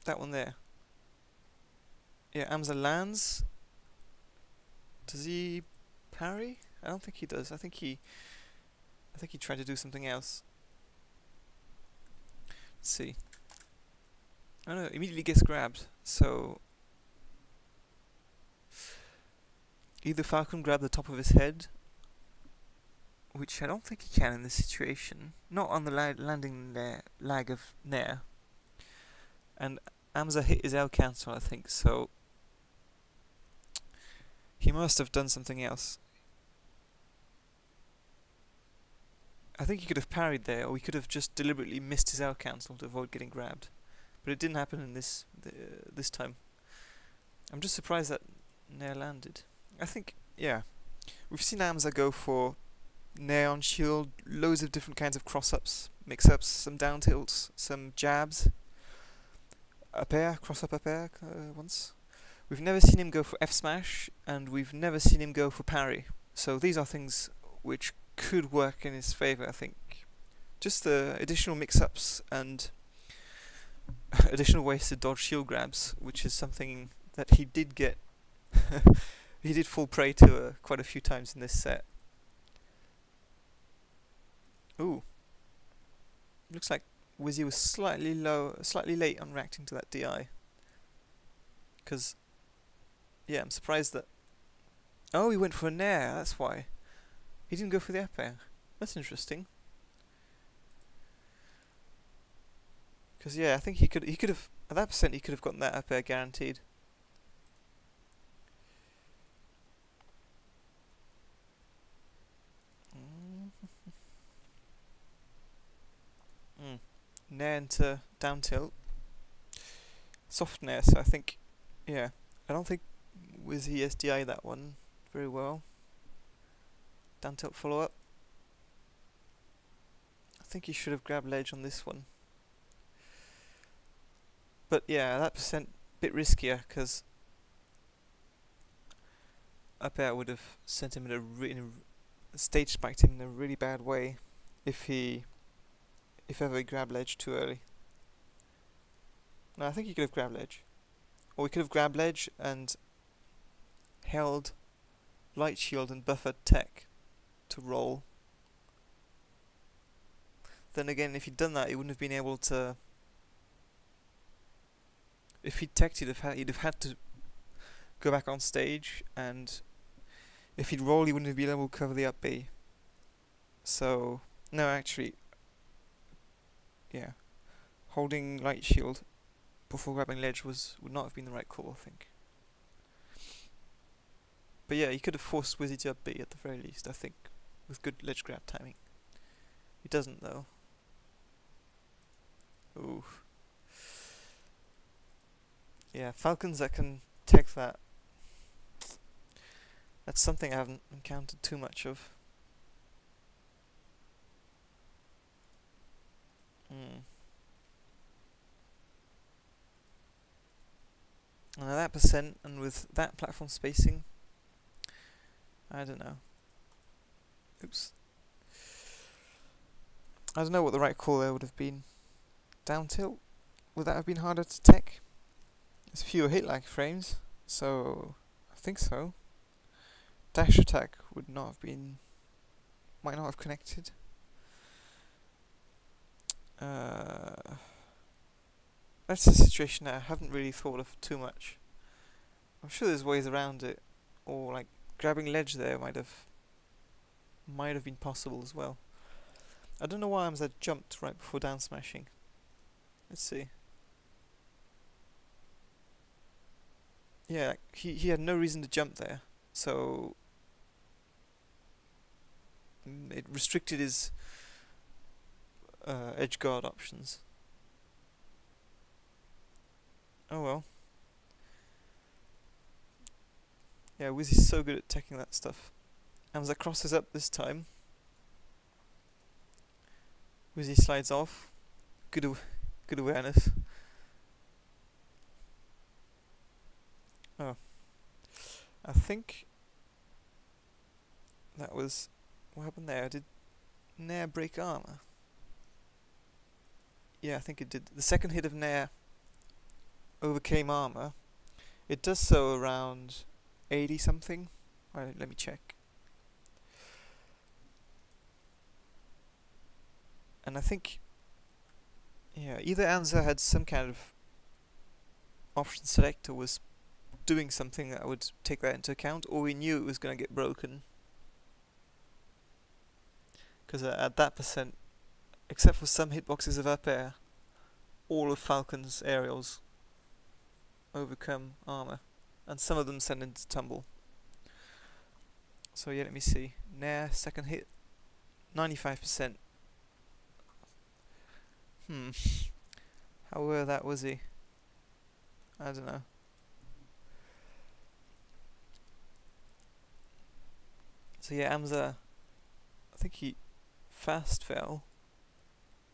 That one there. Yeah, aMSa lands. Does he parry? I don't think he does. I think he tried to do something else. Let's see. Oh no, immediately gets grabbed. So either Falcon grabbed the top of his head, which I don't think he can in this situation. Not on the landing lag of nair. And aMSa hit his L cancel, I think, so he must have done something else. I think he could have parried there, or he could have just deliberately missed his L cancel to avoid getting grabbed. But it didn't happen in this time. I'm just surprised that nair landed. I think, yeah, we've seen aMSa go for neon shield, loads of different kinds of cross-ups, mix-ups, some down tilts, some jabs, up air, cross-up up air once. We've never seen him go for F smash, and we've never seen him go for parry. So these are things which could work in his favour, I think. Just the additional mix-ups and additional ways to dodge shield grabs, which is something that he did get. He did fall prey to quite a few times in this set. Ooh. Looks like Wizzy was slightly late on reacting to that DI. Because, yeah, I'm surprised that... Oh, he went for a nair, that's why. He didn't go for the up air. That's interesting. Because, yeah, I think he could have, at that percent, he could have gotten that up air guaranteed. Nair into down tilt. Soft nair, so I think, yeah, I don't think Wizzy SDI that one very well. Down tilt follow up. I think he should have grabbed ledge on this one. But yeah, that percent bit riskier because up air would have sent him in a stage spiked him in a really bad way if ever he grabbed ledge too early. No, I think he could have grabbed ledge. Or he could have grabbed ledge and held light shield and buffered tech to roll. Then again, if he'd done that, he wouldn't have been able to... If he'd teched, he'd have had to go back on stage, and if he'd roll, he wouldn't have been able to cover the up B. So, no, actually, yeah, holding light shield before grabbing ledge would not have been the right call, I think. But yeah, he could have forced Wizzy to up B at the very least, I think, with good ledge grab timing. He doesn't though. Ooh. Yeah, falcons that can tech that. That's something I haven't encountered too much of. And at that percent, and with that platform spacing, I don't know. Oops. I don't know what the right call there would have been. Down tilt? Would that have been harder to tech? There's fewer hit lag frames, so I think so. Dash attack would not have been... might not have connected. That's a situation that I haven't really thought of too much. I'm sure there's ways around it, or like grabbing ledge there might have been possible as well. I don't know why aMSa jumped right before down smashing. Let's see. Yeah, he had no reason to jump there, so it restricted his edge guard options. Oh well. Yeah, Wizzy's so good at teching that stuff. aMSa crosses up this time. Wizzy slides off. Good awareness. Oh. I think that was... what happened there? Did Nair break armor? Yeah, I think it did. The second hit of Nair overcame armor. It does so around 80 something. Alright, let me check. And I think, yeah, either aMSa had some kind of option select or was doing something that would take that into account, or we knew it was going to get broken. Because at that percent, except for some hitboxes of up air, all of Falcon's aerials overcome armor, and some of them send into tumble. So yeah, let me see. Nair, second hit, 95%. How aware that was he? I don't know. So yeah, aMSa, I think he fast fell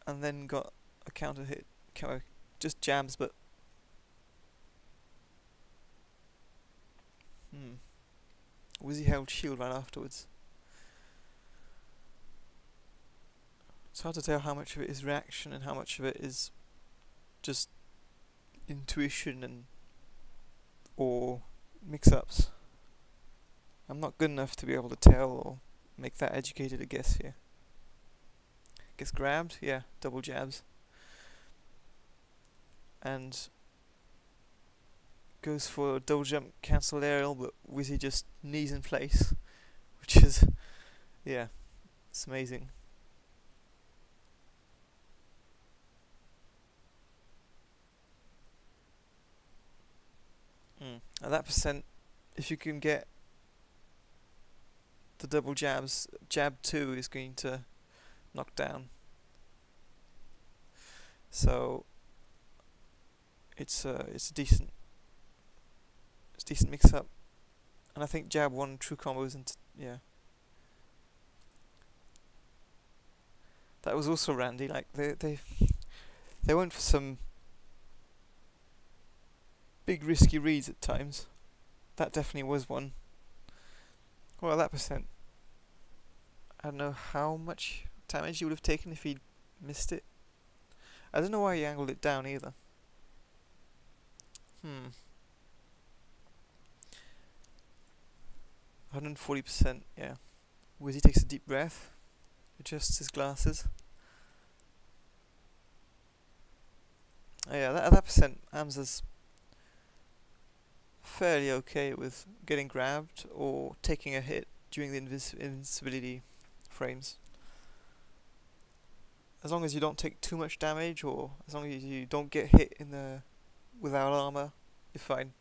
and then got a counter hit, just jabs, but Wizzy held shield right afterwards. It's hard to tell how much of it is reaction and how much of it is just intuition and or mix-ups. I'm not good enough to be able to tell or make that educated a guess here. Gets grabbed, yeah, double jabs. And goes for a double jump cancel aerial, but Wizzy just knees in place, which is, yeah, it's amazing. At that percent, if you can get the double jabs, jab 2 is going to knock down. So it's a decent mix up, and I think jab 1 true combos into yeah. That was also randy. Like they went for some big risky reads at times. That definitely was one. Well, at that percent, I don't know how much damage he would have taken if he'd missed it. I don't know why he angled it down either. 140%, yeah. Wizzy takes a deep breath, adjusts his glasses. Oh yeah, at that percent, aMSa's fairly okay with getting grabbed or taking a hit during the invincibility frames. As long as you don't take too much damage, or as long as you don't get hit in the without armor, you're fine.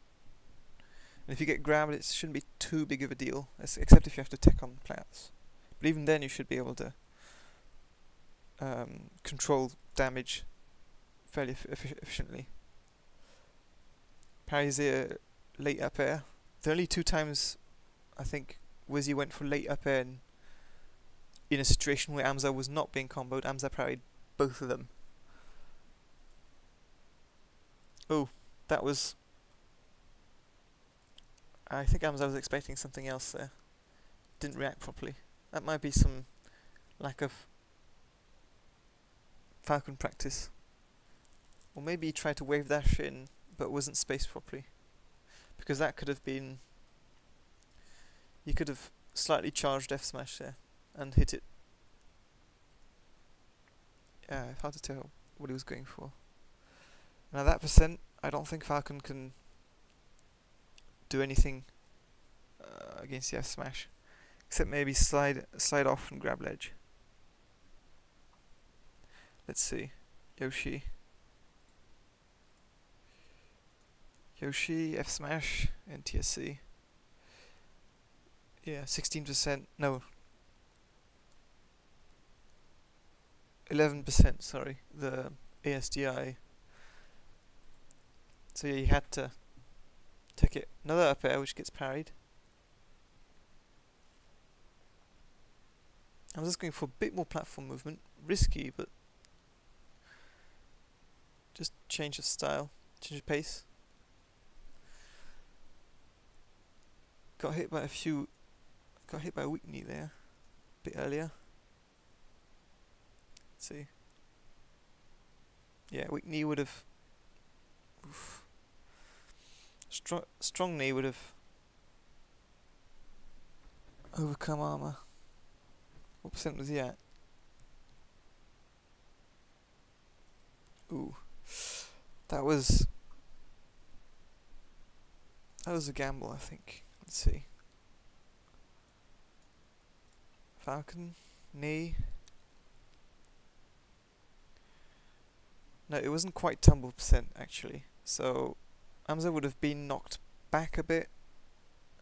And if you get grabbed, it shouldn't be too big of a deal, except if you have to tech on plants. But even then, you should be able to control damage fairly efficiently. Parries the late up air. The only 2 times I think Wizzy went for late up air in a situation where aMSa was not being comboed, aMSa parried both of them. Oh, that was... I think aMSa was expecting something else there. Didn't react properly. That might be some lack of Falcon practice. Or maybe he tried to wave dash in but wasn't spaced properly. Because that could have been... You could have slightly charged F smash there and hit it. Yeah, it's hard to tell what he was going for. Now that percent, I don't think Falcon can do anything against the F smash, except maybe slide off and grab ledge. Let's see, Yoshi F smash and TSC. Yeah, 16%. No, 11%. Sorry, the ASDI. So yeah, you had to take it. Another up air which gets parried. I'm just going for a bit more platform movement. Risky, but just change of style, change of pace. Got hit by a weak knee there, a bit earlier. Let's see. Yeah, weak knee would have... Strong knee would have overcome armor. What percent was he at? Ooh, that was a gamble, I think. Let's see. Falcon knee. No, it wasn't quite tumble percent actually. So aMSa would have been knocked back a bit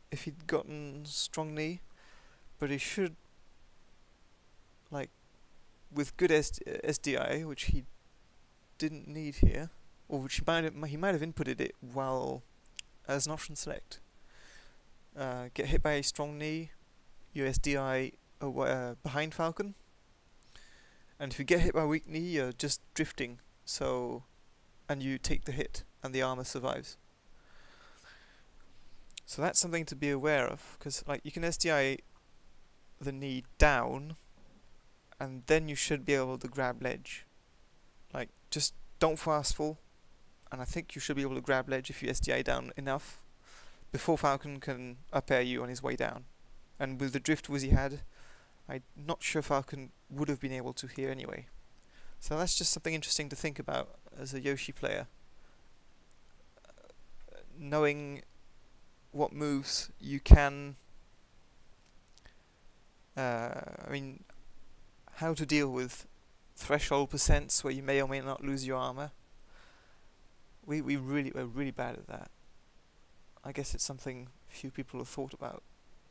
if he'd gotten strong knee, but he should, like, with good SDI, which he didn't need here, or which he might have inputted it while as an option select. Get hit by a strong knee, your SDI behind Falcon, and if you get hit by a weak knee, you're just drifting. So, and you take the hit, and the armor survives. So that's something to be aware of, because like you can SDI the knee down, and then you should be able to grab ledge. Like, just don't fast fall, and I think you should be able to grab ledge if you SDI down enough before Falcon can up air you on his way down. And with the drift Wizzy had, I'm not sure Falcon would have been able to here anyway. So that's just something interesting to think about as a Yoshi player. Knowing what moves you can, I mean, how to deal with threshold percents where you may or may not lose your armor. We're really bad at that. I guess it's something few people have thought about.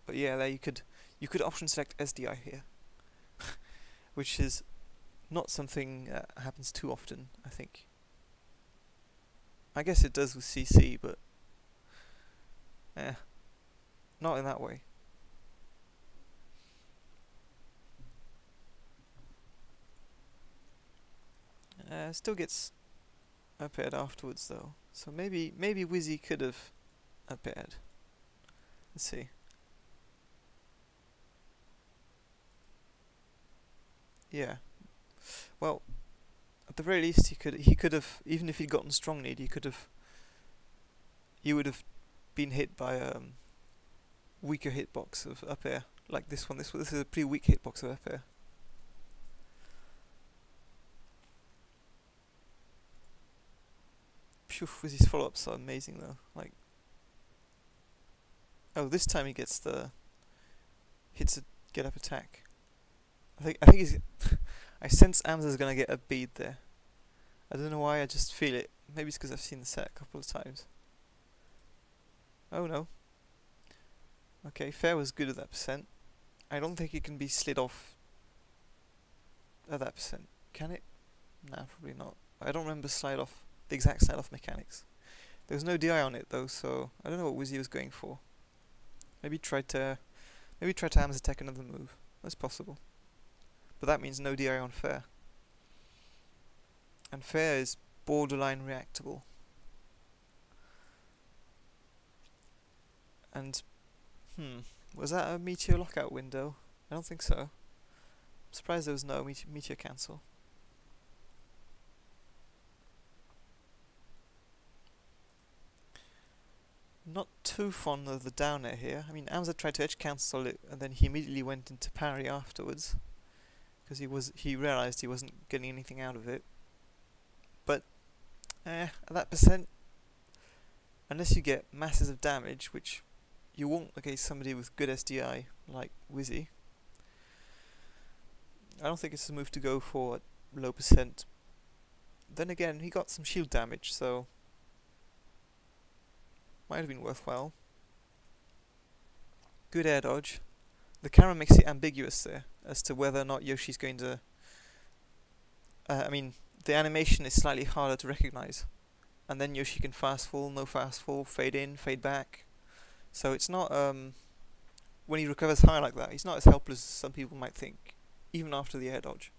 But yeah, there you could option select SDI here, which is not something that happens too often, I think. I guess it does with CC, but not in that way. Still gets up aired afterwards though, so maybe Wizzy could have up aired. Let's see. Yeah. Well, at the very least, he could have, even if he'd gotten strong need, he would have been hit by a weaker hitbox of up air, like this one. This is a pretty weak hitbox of up air. Phew, Wizzy's follow-ups are amazing though. Like, oh, this time he gets hits a get up attack. I think he's I sense aMSa's gonna get a bead there. I don't know why, I just feel it. Maybe it's because I've seen the set a couple of times. Oh no. Okay, fair was good at that percent. I don't think it can be slid off at that percent. Can it? Nah, probably not. I don't remember the exact slide off mechanics. There was no DI on it though, so I don't know what Wizzy was going for. Maybe try to aMSa attack another move. That's possible. But that means no DI on fair. And fair is borderline reactable. And was that a meteor lockout window? I don't think so. I'm surprised there was no meteor cancel. Not too fond of the down air here. I mean, aMSa tried to edge cancel it, and then he immediately went into parry afterwards, because he realised he wasn't getting anything out of it. But at that percent, unless you get masses of damage, which you won't against somebody with good SDI like Wizzy, I don't think it's a move to go for at low percent. Then again, he got some shield damage, so might have been worthwhile. Good air dodge. The camera makes it ambiguous there as to whether or not Yoshi's going to... I mean, the animation is slightly harder to recognize. And then Yoshi can fast fall, no fast fall, fade in, fade back. So it's not... when he recovers high like that, he's not as helpless as some people might think, even after the air dodge.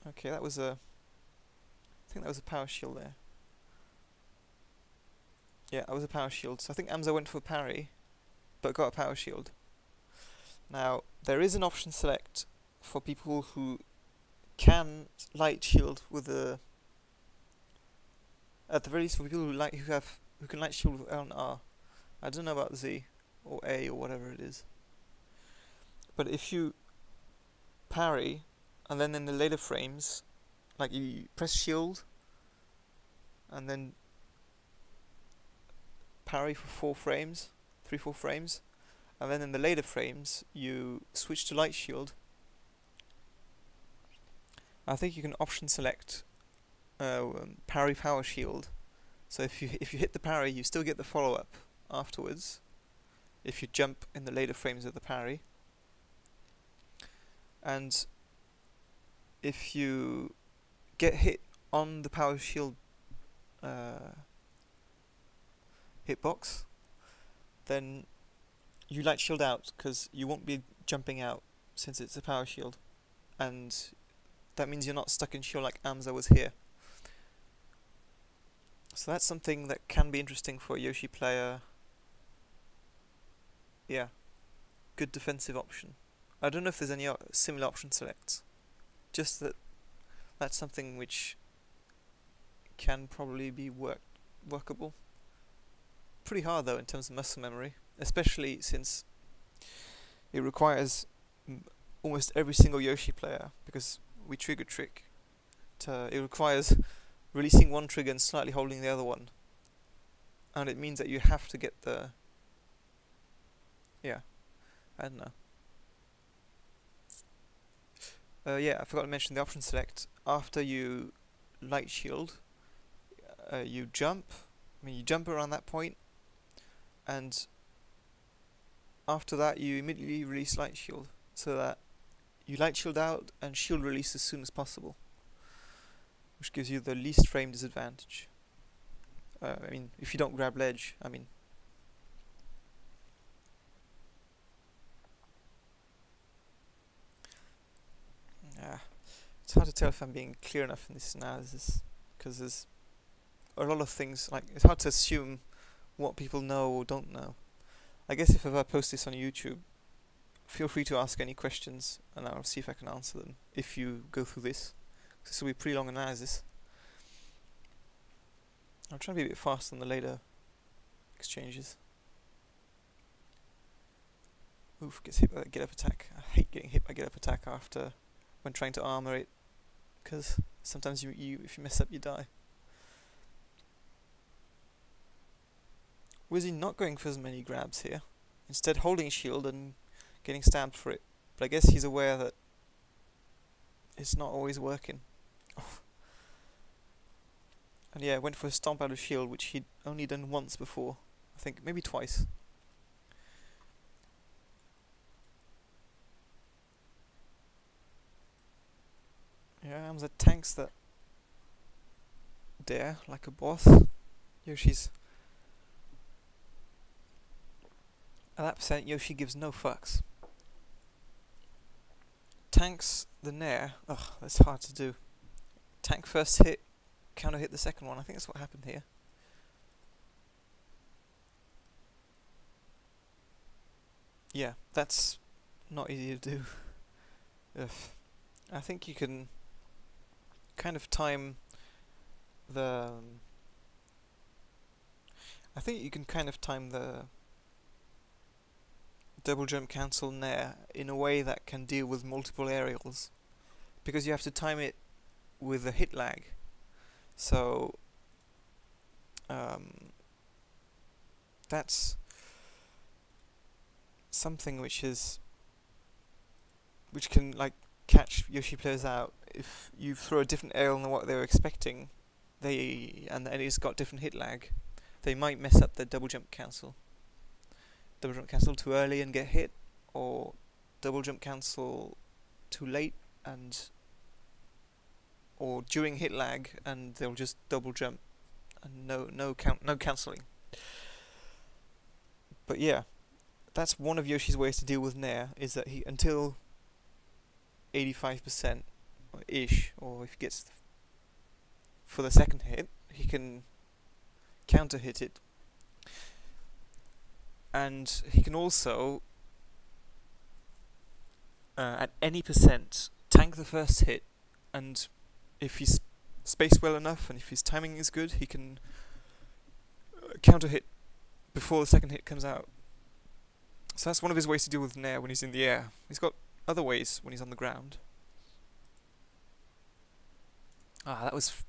Okay, that was I think that was a power shield there. Yeah, that was a power shield. So I think aMSa went for a parry, but got a power shield. Now, there is an option select for people who can light shield with a... At the very least, for people who can light shield with L and R. I don't know about Z or A or whatever it is. But if you parry, and then in the later frames, like you press shield, and then parry for 3-4 frames, and then in the later frames you switch to light shield, I think you can option select parry power shield. So if you hit the parry, you still get the follow up afterwards. If you jump in the later frames of the parry, and if you get hit on the power shield hitbox, then you light shield out because you won't be jumping out since it's a power shield, and that means you're not stuck in shield like aMSa was here. So that's something that can be interesting for a Yoshi player. Yeah, good defensive option. I don't know if there's any similar option selects, just that that's something which can probably be workable. Pretty hard though in terms of muscle memory, especially since it requires almost every single Yoshi player, because we trigger trick, it requires releasing one trigger and slightly holding the other one, and it means that you have to get the, yeah, I don't know. Yeah, I forgot to mention the option select. After you light shield, you jump. You jump around that point, and after that you immediately release light shield, so that you light shield out and shield release as soon as possible, which gives you the least frame disadvantage. If you don't grab ledge, it's hard to tell if I'm being clear enough in this analysis, because there's a lot of things, like, it's hard to assume what people know or don't know. I guess if ever I post this on YouTube, feel free to ask any questions and I'll see if I can answer them if you go through this. This will be a pretty long analysis. I'll try to be a bit faster on the later exchanges. Oof, gets hit by that get up attack. I hate getting hit by get up attack when trying to armor it, because sometimes if you mess up you die. Wizzy not going for as many grabs here, instead holding shield and getting stabbed for it, but I guess he's aware that it's not always working. And yeah, went for a stomp out of shield, which he'd only done once before, I think, maybe twice. Yeah, aMSa tanks that dare like a boss. Yoshi's at that percent, Yoshi gives no fucks. Tanks the nair. Ugh, that's hard to do. Tank first hit, counter hit the second one. I think that's what happened here. Yeah, that's not easy to do. Ugh. I think you can kind of time the double jump cancel nair in a way that can deal with multiple aerials, because you have to time it with a hit lag. So that's something which can like catch Yoshi players out. If you throw a different aerial than what they were expecting, and it's got different hit lag, they might mess up their double jump cancel. Double jump cancel too early and get hit, or double jump cancel too late or during hit lag, and they'll just double jump and no cancelling. But yeah, that's one of Yoshi's ways to deal with nair, is that he, until 85% ish, or if he gets for the second hit, he can counter hit it. And he can also, at any percent, tank the first hit, and if he's spaced well enough and if his timing is good, he can counter hit before the second hit comes out. So that's one of his ways to deal with nair when he's in the air. He's got other ways when he's on the ground. That was...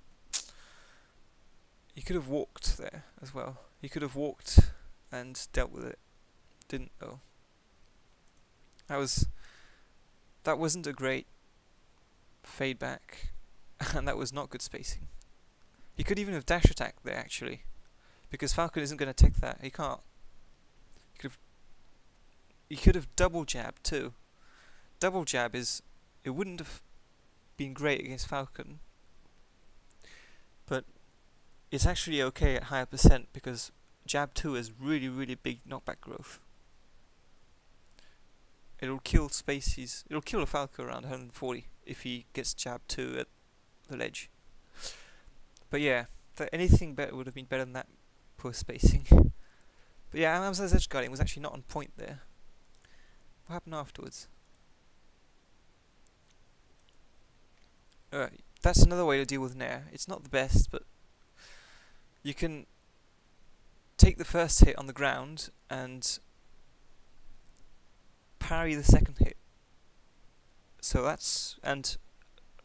He could have walked there as well. He could have walked and dealt with it. Didn't though. That wasn't a great fade back, and that was not good spacing. He could even have dash attacked there actually, because Falcon isn't going to take that. He can't. He could have double jabbed too. Double jab it wouldn't have been great against Falcon, but it's actually okay at higher percent, because jab 2 has really, really big knockback growth. It'll kill spacies. It'll kill a Falco around 140 if he gets jab 2 at the ledge. But yeah, anything better would have been better than that poor spacing. But yeah, aMSa's edge guarding was actually not on point there. What happened afterwards? Alright, that's another way to deal with Nair. It's not the best, but you can take the first hit on the ground and parry the second hit. So that's, and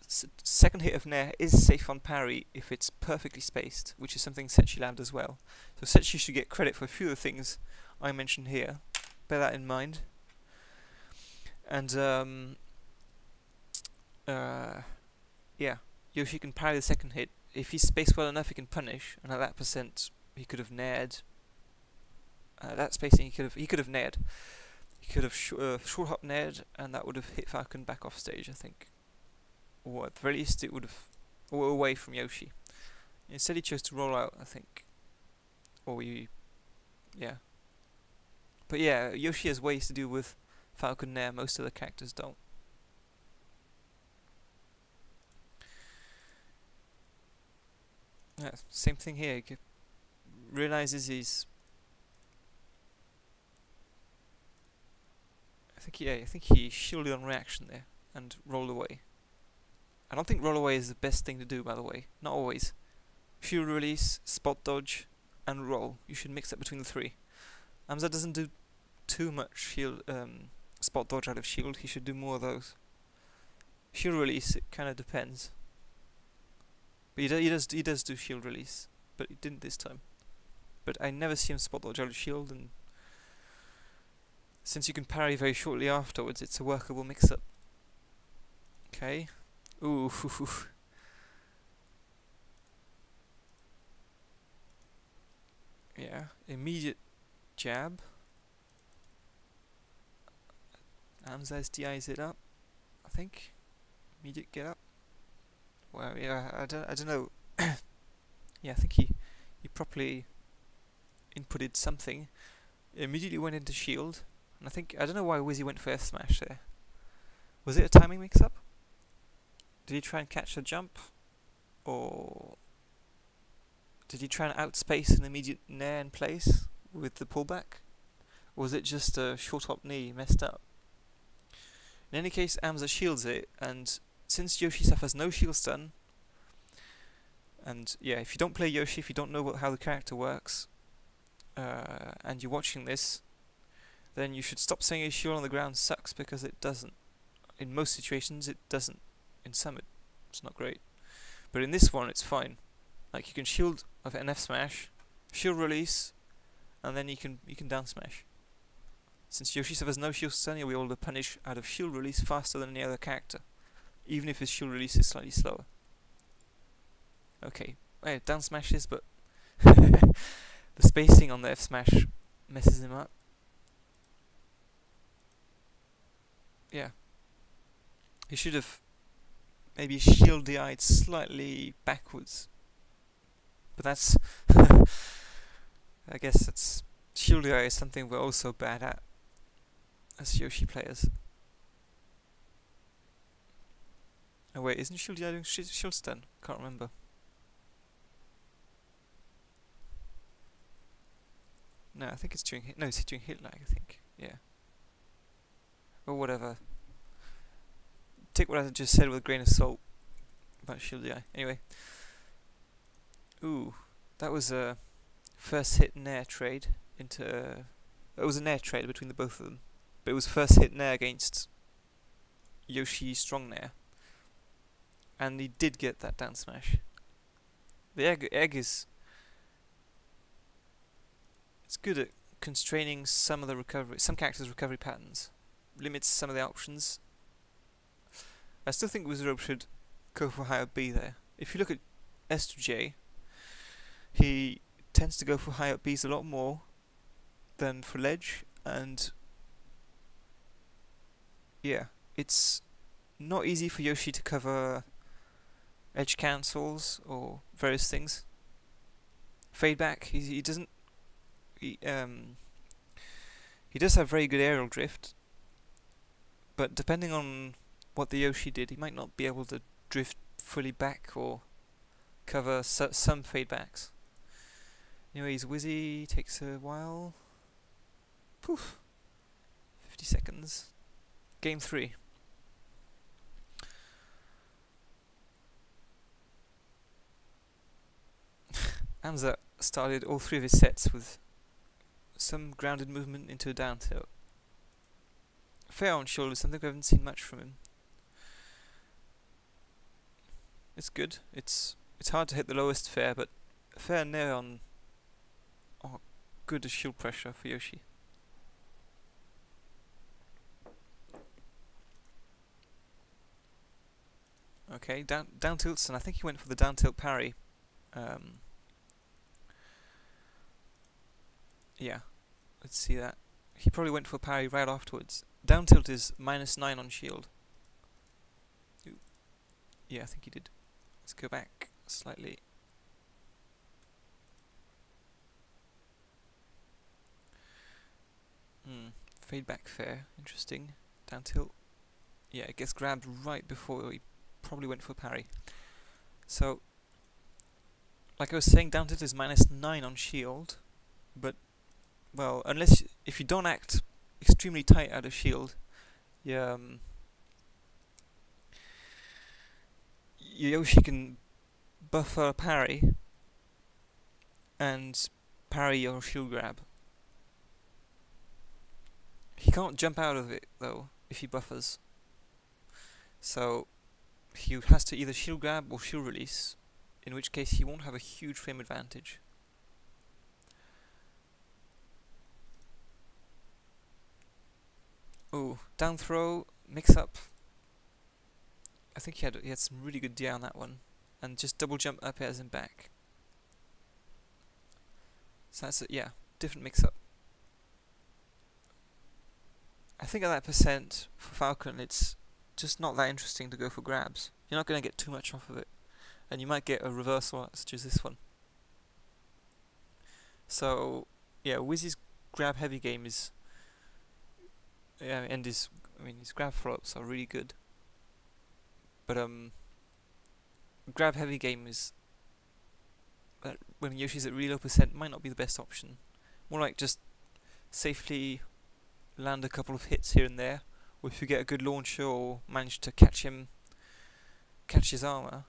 second hit of Nair is safe on parry if it's perfectly spaced, which is something Setchi Lab does well. So Setchi should get credit for a few of the things I mentioned here. Bear that in mind. And yeah, Yoshi can parry the second hit. If he's spaced well enough, he can punish, and at that percent, he could have naired. That spacing, he could have naired. He could have short hop naired, and that would have hit Falcon back off stage, I think. Or at the very least, it would have, or away from Yoshi. Instead, he chose to roll out, I think. Or yeah. But yeah, Yoshi has ways to deal with Falcon Nair. Most of the characters don't. Yeah, same thing here. He realizes he's. I think he shielded on reaction there and rolled away. I don't think roll away is the best thing to do, by the way. Not always. Shield release, spot dodge, and roll. You should mix that between the three. aMSa doesn't do too much shield, spot dodge out of shield. He should do more of those. Shield release, it kind of depends. But he does do shield release, but he didn't this time. But I never see him spot dodge out of shield, and since you can parry very shortly afterwards, it's a workable mix-up. Okay. Ooh. Yeah. Immediate jab. aMSa DIs it up, I think. Immediate get up. Well, yeah, I don't know. Yeah, I think he properly inputted something. Immediately went into shield, and I don't know why Wizzy went for F smash there. Was it a timing mix-up? Did he try and catch the jump, or did he try and outspace an immediate nair in place with the pullback, or was it just a short hop knee messed up? In any case, aMSa shields it, and since Yoshi suffers no shield stun, and yeah, if you don't play Yoshi, if you don't know how the character works, and you're watching this, then you should stop saying a shield on the ground sucks, because it doesn't. In most situations, it doesn't. In some, it's not great. But in this one, it's fine. Like, you can shield of an F smash, shield release, and then you can down smash. Since Yoshi suffers no shield stun, you'll be able to punish out of shield release faster than any other character, even if his shield release is slightly slower. Okay, down smashes, but the spacing on the F smash messes him up. Yeah. He should have maybe shield DI'd slightly backwards. But that's I guess that's shield DI is something we're also bad at as Yoshi players. Oh wait, isn't shield DI doing shield stun? Can't remember. No, I think it's doing hit. No, it's doing hit lag, I think. Yeah. Or whatever. Take what I just said with a grain of salt about shield DI. Anyway. Ooh, that was a first hit nair trade into. It was a nair trade between the both of them, but it was first hit nair against Yoshi strong nair, and he did get that down smash. The egg is. It's good at constraining some of the recovery, some characters' recovery patterns, limits some of the options. I still think Wizzrobe should go for higher B there. If you look at S to J, he tends to go for high up Bs a lot more than for ledge, and yeah, it's not easy for Yoshi to cover edge cancels or various things. Fade back, he doesn't he does have very good aerial drift, but depending on what the Yoshi did, he might not be able to drift fully back or cover some fade backs. Anyways, Wizzy takes a while. Poof. 50 seconds. Game 3. aMSa started all 3 of his sets with some grounded movement into a down tilt. Fair on shoulder, something we haven't seen much from him. It's good. It's hard to hit the lowest fair, but fair nair on good shield pressure for Yoshi. Okay, down tilts, and I think he went for the down tilt parry. Yeah, let's see that. He probably went for parry right afterwards. Down tilt is -9 on shield. Ooh. Yeah, I think he did. Let's go back slightly. Fade back fair, interesting. Down tilt. Yeah, it gets grabbed right before he probably went for parry. So, like I was saying, down tilt is -9 on shield, but, well, if you don't act extremely tight out of shield, your Yoshi can buffer parry and parry your shield grab. He can't jump out of it though if he buffers, so he has to either shield grab or shield release, in which case he won't have a huge frame advantage. Ooh, down throw, mix up. I think he had some really good DI on that one, and just double jump up airs and back. So that's yeah, different mix up. I think at that percent for Falcon, it's just not that interesting to go for grabs. You're not going to get too much off of it, and you might get a reversal such as this one. So yeah, Wizzy's grab heavy game is, and his grab follow-ups are really good. But grab heavy game is when Yoshi's at really low percent might not be the best option. More like just safely land a couple of hits here and there, or if you get a good launcher or manage to catch his armor,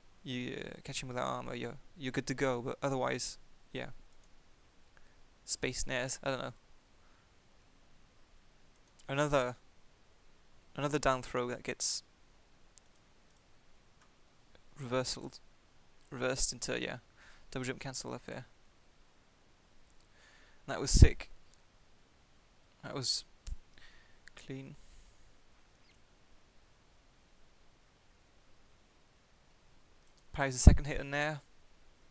catch him with that armor, you're good to go. But otherwise, yeah, space nairs. I don't know. Another down throw that gets reversed into double jump cancel up here. And that was sick. That was clean. Parries the second hit in there,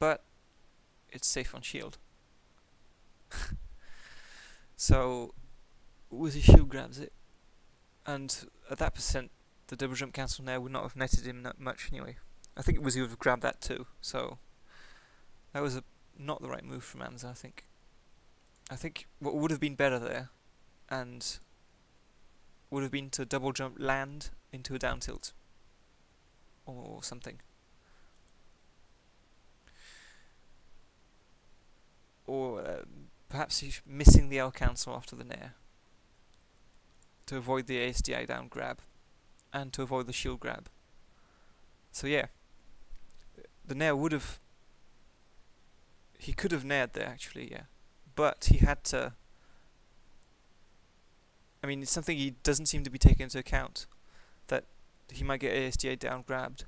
but it's safe on shield. So Wizzy shield grabs it, and at that percent the double jump cancel there would not have netted him that much anyway. I think Wizzy would have grabbed that too, so that was not the right move from aMSa, I think what would have been better there, and would have been to double jump land into a down tilt or something. Or perhaps he's missing the L cancel after the nair to avoid the ASDI down grab and to avoid the shield grab. So yeah, the nair would have, he could have naired there actually, yeah, but he had to. I mean, it's something he doesn't seem to be taking into account, that he might get ASDA down grabbed.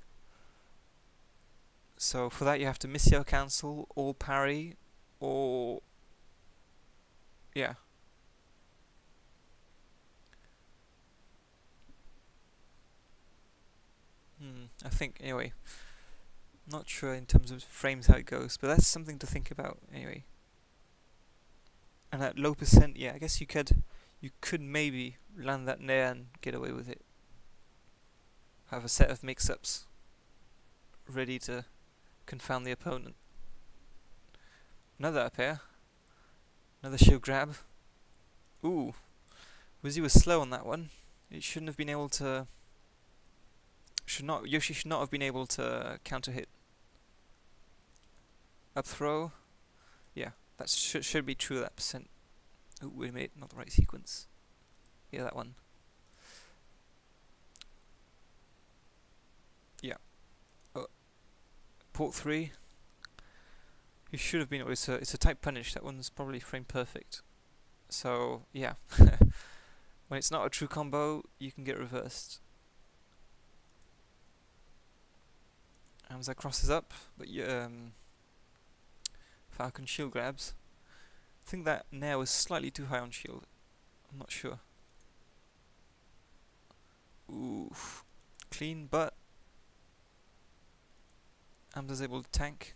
So for that you have to miss your cancel or parry, or yeah. I think anyway. Not sure in terms of frames how it goes, but that's something to think about anyway. And at low percent, yeah, I guess you could maybe land that nair and get away with it. Have a set of mix-ups ready to confound the opponent. Another up air. Another shield grab. Ooh, Wizzy was slow on that one. It shouldn't have been able to. Yoshi should not have been able to counter hit. Up throw. Yeah, that should be true. That percent. Oh, wait a minute, not the right sequence. Yeah, that one. Yeah. Port 3. You should have been. It's a type punish. That one's probably frame perfect. So yeah, when it's not a true combo, you can get reversed. aMSa crosses up, but Falcon shield grabs. I think that nair was slightly too high on shield. I'm not sure. Ooh, clean, but aMSa's able to tank.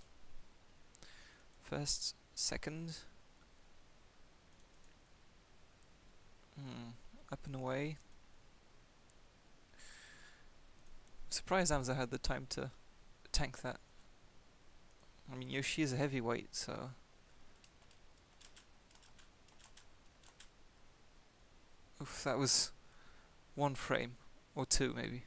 First, second. Up and away. I'm surprised aMSa had the time to tank that. I mean, Yoshi is a heavyweight, so. Oof, that was one frame, or two maybe.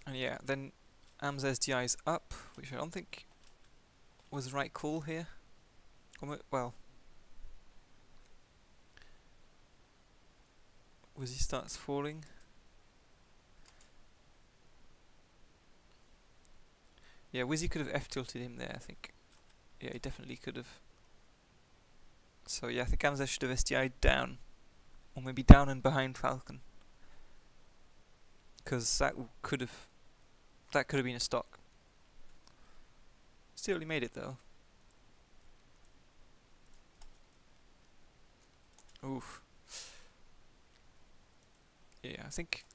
And yeah, then aMSa SDI is up, which I don't think was the right call here. Well, Wizzy starts falling. Yeah, Wizzy could have F-tilted him there, I think. Yeah, he definitely could have. So yeah, I think aMSa should have SDI'd down. Or maybe down and behind Falcon. Because that could have been a stock. Still, he made it though. Oof. Yeah, I think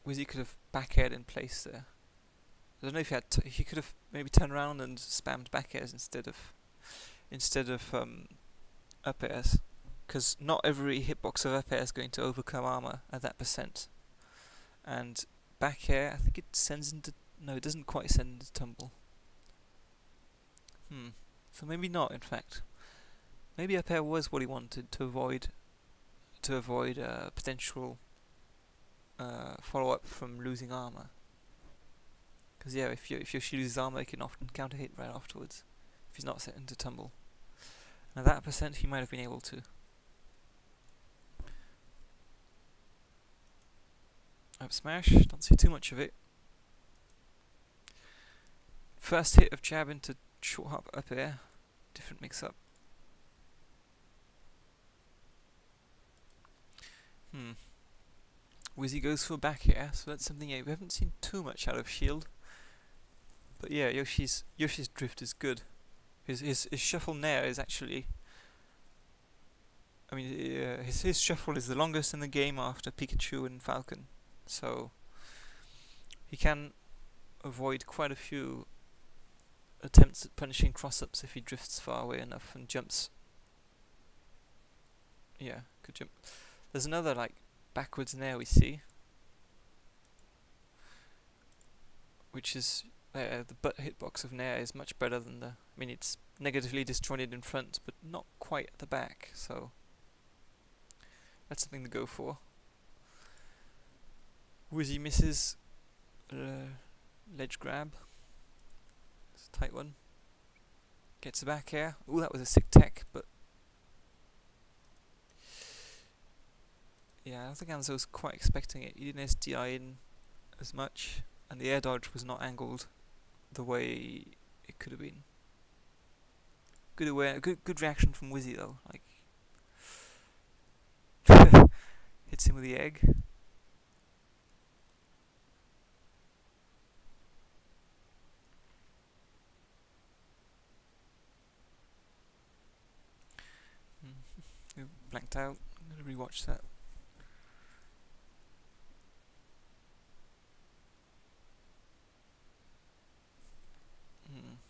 Wizzy could have back aired in place there. I don't know if he could have maybe turned around and spammed back airs instead of up airs, because not every hitbox of up air is going to overcome armor at that percent. And back air, I think it sends into it doesn't quite send into tumble. So maybe not. In fact, maybe up air was what he wanted to avoid potential follow up from losing armor. Because yeah, if Yoshi loses armor, he can often counter hit right afterwards if he's not set into tumble. And at that percent, he might have been able to. Up smash, don't see too much of it. First hit of jab into short hop up air, different mix up. Wizzy goes for back air, so that's something we haven't seen too much out of shield. But yeah, Yoshi's drift is good. His shuffle nair is actually. I mean, his shuffle is the longest in the game after Pikachu and Falcon, so he can avoid quite a few attempts at punishing cross-ups if he drifts far away enough and jumps. Yeah, good jump. There's another like backwards nair we see, which is the butt hitbox of nair is much better than the. I mean, it's negatively disjointed in front, but not quite at the back, so that's something to go for. Wizzy misses ledge grab. It's a tight one. Gets the back air. Ooh, that was a sick tech, but yeah, I don't think aMSa was quite expecting it. He didn't SDI in as much, and the air dodge was not angled the way it could have been. Good reaction from Wizzy though. Like hits him with the egg. Blanked out. I'm gonna rewatch that.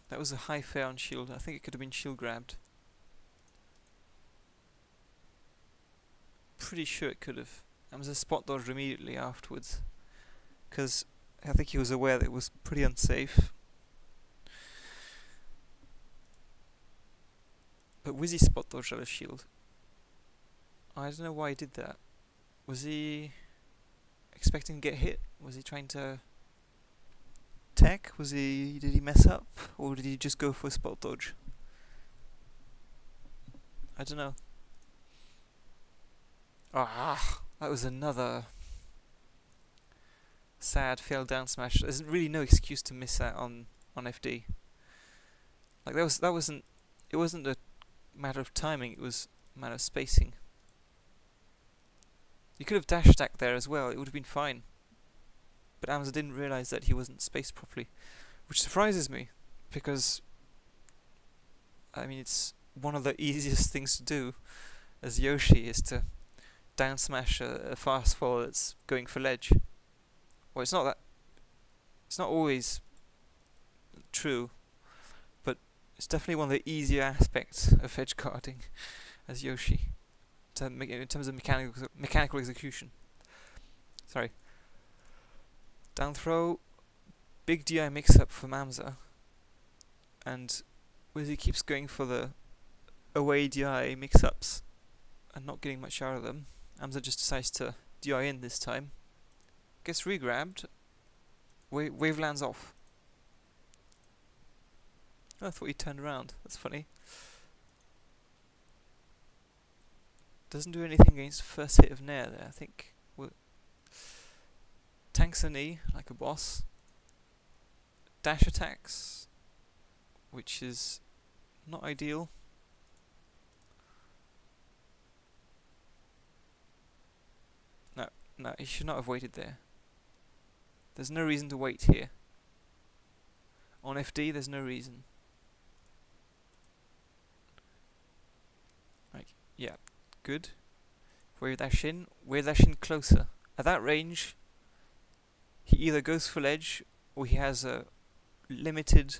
That was a high fair on shield. I think it could have been shield grabbed. pretty sure it could have. aMSa spot dodged immediately afterwards, because I think he was aware that it was pretty unsafe. But Wizzy spot dodged out of shield. I don't know why he did that. Was he expecting to get hit? Was he trying to tech? Did he mess up? Or did he just go for a spot dodge? I don't know. Ah, that was another sad failed down smash. There's really no excuse to miss that on FD. Like it wasn't a matter of timing, it was a matter of spacing. You could have dash attacked there as well, it would have been fine. But aMSa didn't realise that he wasn't spaced properly, which surprises me, because I mean it's one of the easiest things to do as Yoshi is to down smash a fast fall that's going for ledge. Well, it's not always true, but it's definitely one of the easier aspects of edge guarding as Yoshi in terms of mechanical execution. Sorry. Down throw, big DI mix-up from aMSa, and Wizzy keeps going for the away DI mix-ups and not getting much out of them. aMSa just decides to DI in this time. Gets re-grabbed. Wave lands off. Oh, I thought he turned around. That's funny. Doesn't do anything against first hit of Nair there. I think tanks a knee like a boss. Dash attacks, which is not ideal. No, he should not have waited there. There's no reason to wait here. On FD, there's no reason. Like, yeah, good. Wave dash in closer. At that range, he either goes full edge, or he has a limited...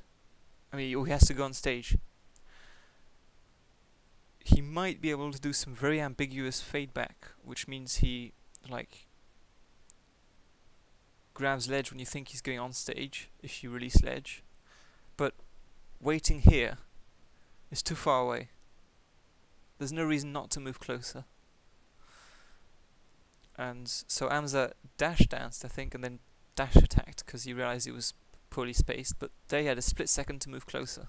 or he has to go on stage. He might be able to do some very ambiguous fade back, which means he, like, grabs ledge when you think he's going on stage, if you release ledge. But waiting here is too far away. There's no reason not to move closer. And so aMSa dash danced, I think, and then dash attacked because he realized it was poorly spaced, but they had a split second to move closer.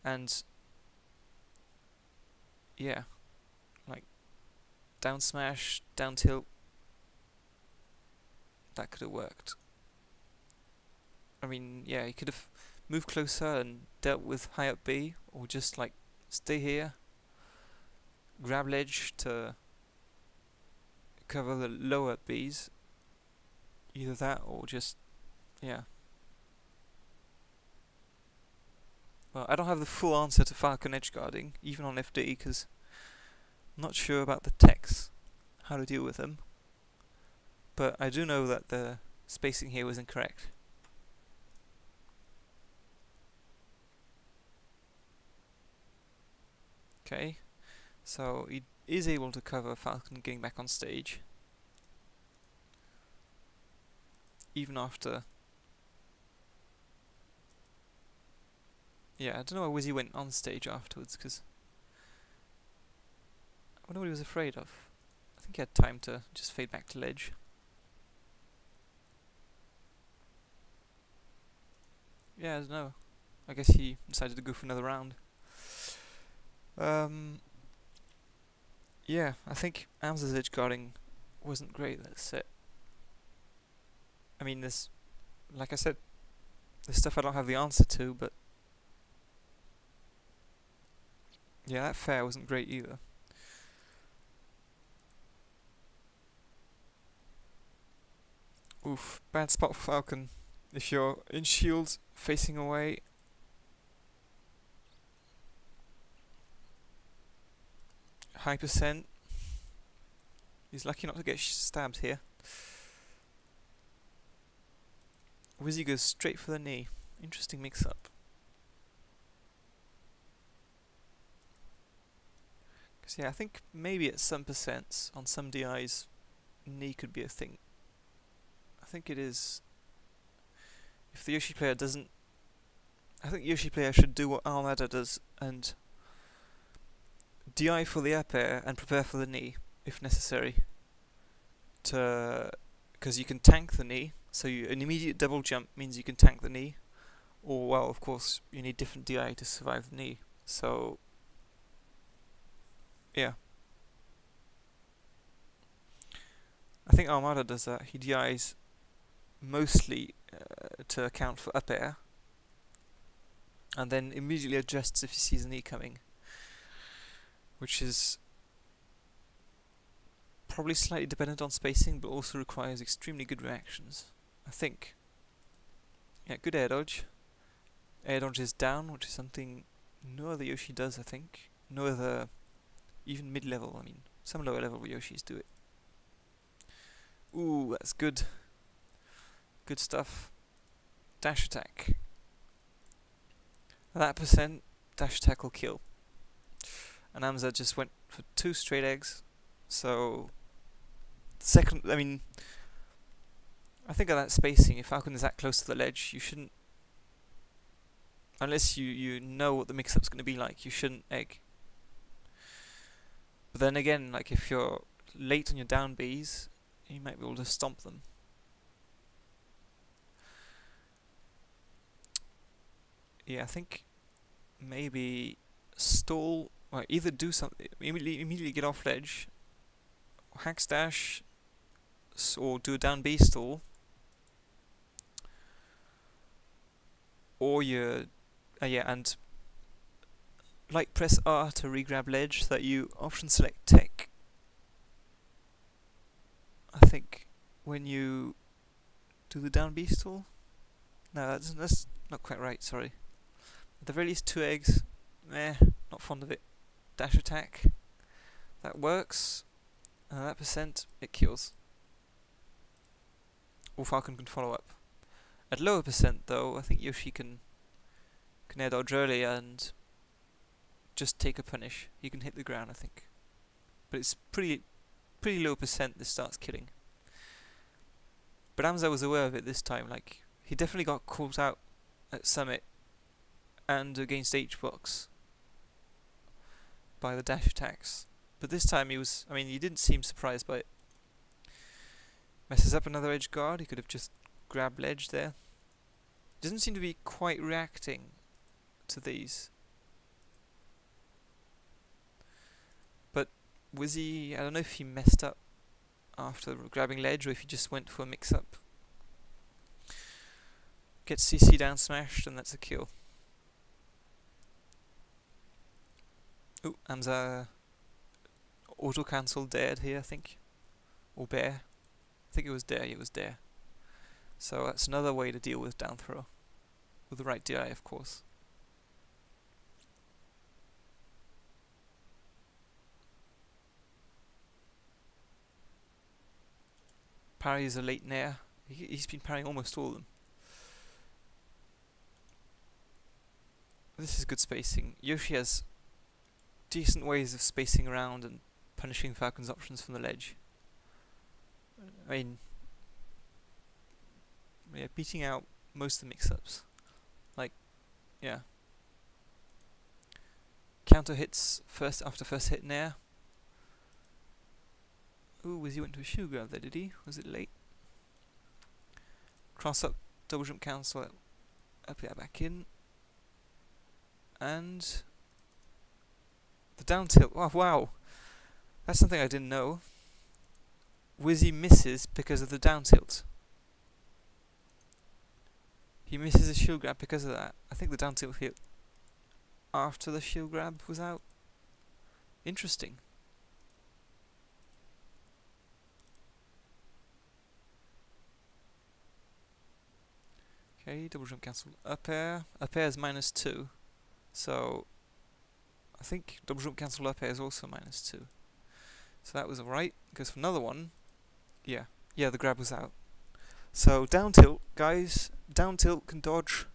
And yeah, like down smash, down tilt, that could have worked. I mean, yeah, he could have moved closer and dealt with high up B, or just like stay here, grab ledge to cover the lower Bs. Either that or just, yeah. Well, I don't have the full answer to Falcon edge guarding, even on FD, because I'm not sure about the techs, how to deal with them. But I do know that the spacing here was incorrect. Okay, so he is able to cover Falcon getting back on stage, even after... Yeah, I don't know why Wizzy went on stage afterwards, because I wonder what he was afraid of. I think he had time to just fade back to ledge. Yeah, I don't know. I guess he decided to go for another round. Yeah, I think aMSa's edge guarding wasn't great that set. I mean, there's, like I said, there's stuff I don't have the answer to, but yeah, that fair wasn't great either. Oof, bad spot for Falcon. If you're in shield, facing away, high percent. He's lucky not to get stabbed here. Wizzy goes straight for the knee. Interesting mix-up. 'Cause yeah, I think maybe at some percents on some DIs, knee could be a thing. I think it is. If the Yoshi player doesn't, I think Yoshi player should do what aMSa does and DI for the up air and prepare for the knee if necessary. Because you can tank the knee, so an immediate double jump means you can tank the knee, or well, of course, you need different DI to survive the knee. So yeah, I think aMSa does that. He DIs mostly to account for up air, and then immediately adjusts if he sees a knee coming, which is probably slightly dependent on spacing, but also requires extremely good reactions, I think. Yeah, good air dodge. Air dodge is down, which is something no other Yoshi does, I think. No other, even mid-level, I mean, some lower level Yoshis do it. Ooh, that's good. Good stuff. Dash attack. At that percent, dash attack will kill. And aMSa just went for 2 straight eggs, so second, I mean, I think at that spacing, if Falcon is that close to the ledge, you shouldn't, unless you know what the mix-up's going to be like, you shouldn't egg. But then again, like if you're late on your down Bs, you might be able to stomp them. Yeah, I think maybe stall, or either do something, immediately get off ledge, hack dash, or do a down B stall, or you, yeah, and like press R to re-grab ledge so that you option select tech. I think when you do the down B stall, no, that's not quite right. Sorry. At the very least, 2 eggs. Not fond of it. Dash attack. That works. And at that percent, it kills. Or Falcon can follow up. At lower percent, though, I think Yoshi can air dodge early and just take a punish. He can hit the ground, I think. But it's pretty low percent this starts killing. But aMSa was aware of it this time. Like, he definitely got caught out at Summit and against H-Box by the dash attacks. But this time he was, I mean, he didn't seem surprised by it. Messes up another edge guard, he could have just grabbed ledge there. Doesn't seem to be quite reacting to these. But Wizzy, I don't know if he messed up after grabbing ledge or if he just went for a mix-up. Gets CC down smashed and that's a kill. Ooh, aMSa auto-cancel dared here, I think. Or bear. I think it was dare, it was dare. So that's another way to deal with down throw. With the right DI, of course. Parry is a late nair. He's been parrying almost all of them. This is good spacing. Yoshi has decent ways of spacing around and punishing Falcon's options from the ledge. I mean, yeah, beating out most of the mix-ups. Like, yeah. Counter hits first after first hit nair. Ooh, Wizzy went to a shoe grab there, did he? Was it late? Cross up, double jump cancel, up yeah, back in. And the down tilt. Oh, wow. That's something I didn't know. Wizzy misses because of the down tilt. He misses a shield grab because of that. I think the down tilt hit after the shield grab was out. Interesting. Okay, double jump cancel. Up air. Up air is -2. So I think double jump cancel up air is also -2. So that was alright. Goes for another one. Yeah, the grab was out. So down tilt, guys. Down tilt can dodge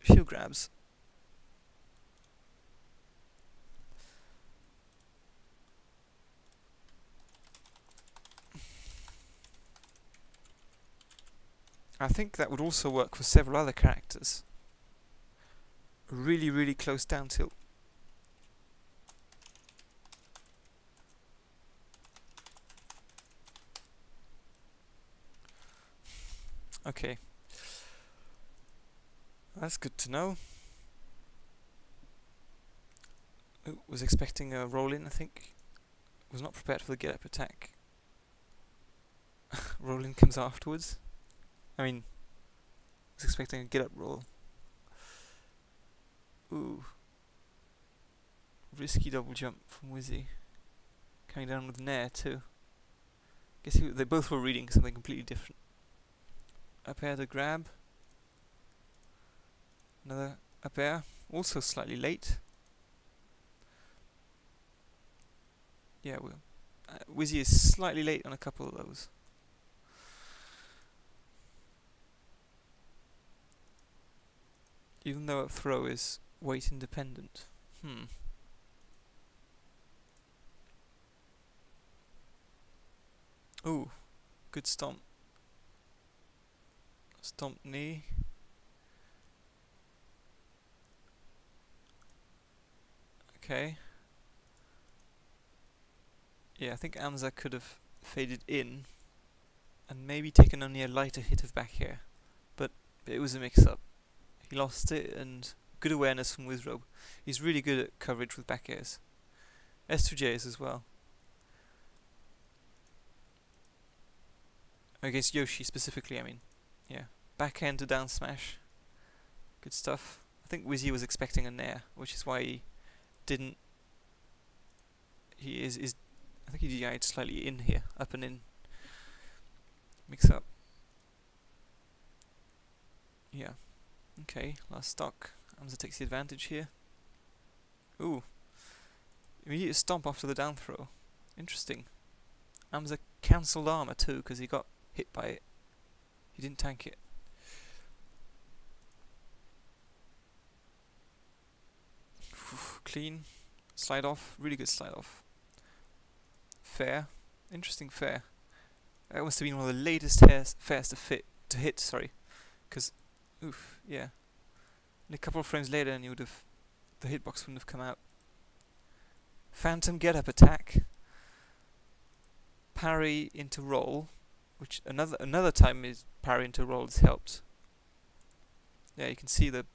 shield grabs. I think that would also work for several other characters. Really, really close down tilt. Okay. That's good to know. Ooh, was expecting a roll in, I think. Was not prepared for the get up attack. Roll in comes afterwards. I mean, was expecting a get up roll. Ooh. Risky double jump from Wizzy. Coming down with Nair too. Guess they both were reading something completely different. Up air to grab. Another up air. Also slightly late. Yeah, Wizzy is slightly late on a couple of those. Even though up throw is weight independent. Ooh, good stomp. Stomp knee. Okay. Yeah, I think aMSa could have faded in and maybe taken only a lighter hit of back air, but it was a mix-up. He lost it, and good awareness from Wizzrobe. He's really good at coverage with back airs. S2Js as well. I guess Yoshi specifically, I mean. Yeah. Backhand to down smash. Good stuff. I think Wizzy was expecting a nair, which is why he didn't. He is I think he DI'd slightly in here, up and in. Mix up. Yeah. Okay, last stock. aMSa takes the advantage here. Ooh. Immediate stomp after the down throw. Interesting. aMSa cancelled armor too, because he got hit by it. He didn't tank it. Clean. Slide off. Really good slide off. Fair. Interesting fair. That must have been one of the latest fairs to hit, sorry. Because, oof, yeah. And a couple of frames later and you would have, the hitbox wouldn't have come out. Phantom get up attack. Parry into roll, which another time is parry into roll has helped. Yeah, you can see the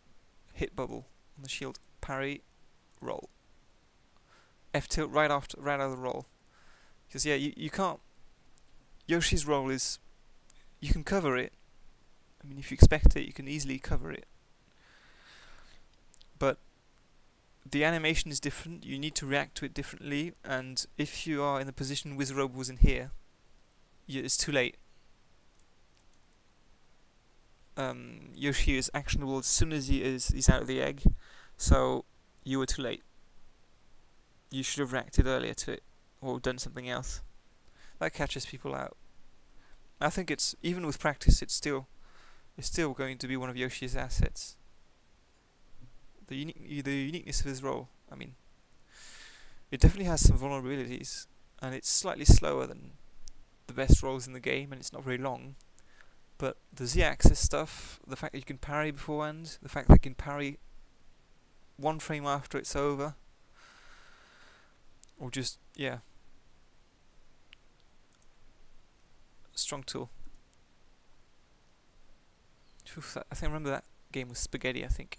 hit bubble on the shield. Parry, roll. F tilt right out of the roll. Because yeah, you can't. Yoshi's roll is, you can cover it. I mean, if you expect it, you can easily cover it. But the animation is different. You need to react to it differently. And if you are in the position Wizzrobe was in here, it's too late. Yoshi is actionable as soon as he's out of the egg. So you were too late. You should have reacted earlier to it, or done something else. That catches people out. I think it's, even with practice, it's still going to be one of Yoshi's assets. The uniqueness of his role. I mean, it definitely has some vulnerabilities, and it's slightly slower than the best rolls in the game, and it's not very long. But the Z-axis stuff, the fact that you can parry beforehand, the fact that you can parry one frame after it's over, or just, yeah, strong tool. Oof, I think I remember that game was Spaghetti, I think.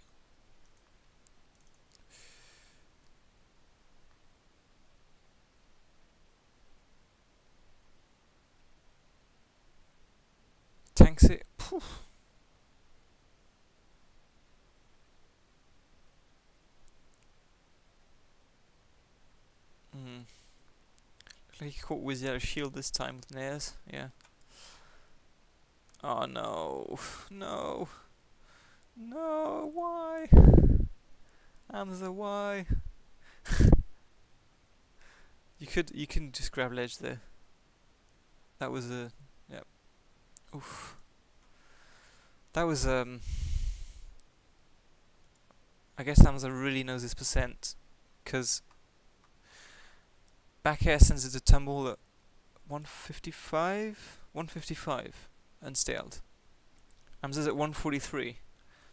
Tanks it. Poof. Looks like he caught Wizzy out of shield this time with nairs. Yeah. Oh no. No. No, why? aMSa, why? You can just grab ledge there. That was a, yep. Oof. That was I guess aMSa really knows his percent, because back air sends it to tumble at 155, unstalled. aMSa's at 143,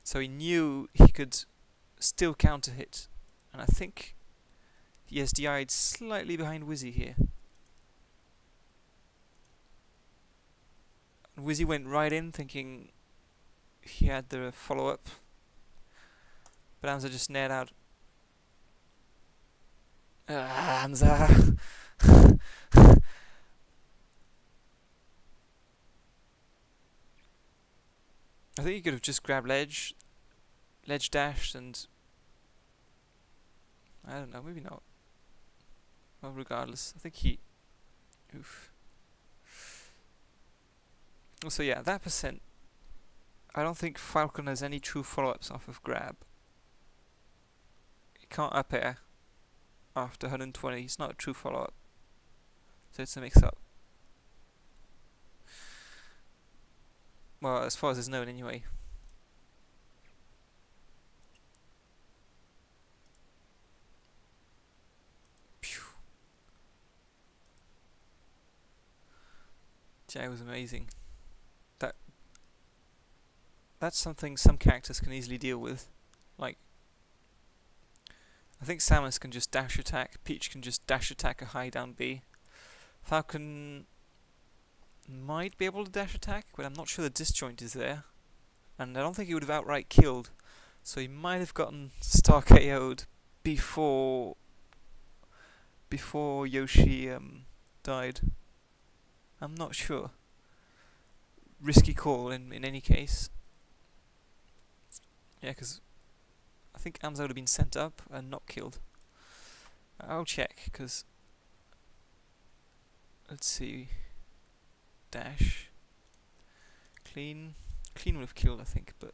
so he knew he could still counter hit, and I think he SDI'd slightly behind Wizzy here. And Wizzy went right in thinking he had the follow-up, but aMSa just nared out. aMSa! I think he could have just grabbed ledge dashed, and I don't know, maybe not. Well, regardless, I think he... Oof. Also, yeah, that percent, I don't think Falcon has any true follow-ups off of grab. He can't up air after 120, he's not a true follow-up. So it's a mix-up. Well, as far as is known anyway. Phew. Jay was amazing. That's something some characters can easily deal with. Like, I think Samus can just dash attack, Peach can just dash attack a high down B. Falcon might be able to dash attack, but I'm not sure the disjoint is there. And I don't think he would have outright killed, so he might have gotten star KO'd before Yoshi died. I'm not sure. Risky call in any case. Yeah, because I think aMSa would have been sent up and not killed. I'll check, because... Let's see... Dash... Clean would have killed, I think, but...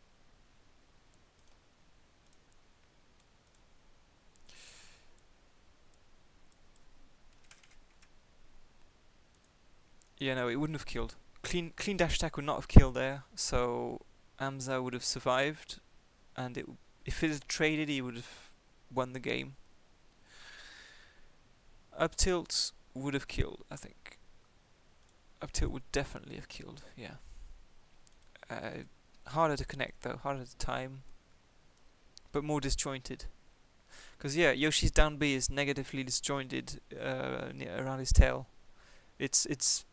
Yeah, no, it wouldn't have killed. Clean dash attack would not have killed there, so aMSa would have survived, and if it had traded, he would have won the game. Up tilt would have killed, I think. Up tilt would definitely have killed, yeah. Harder to connect though, harder to time, but more disjointed. Because yeah, Yoshi's down B is negatively disjointed around his tail. It's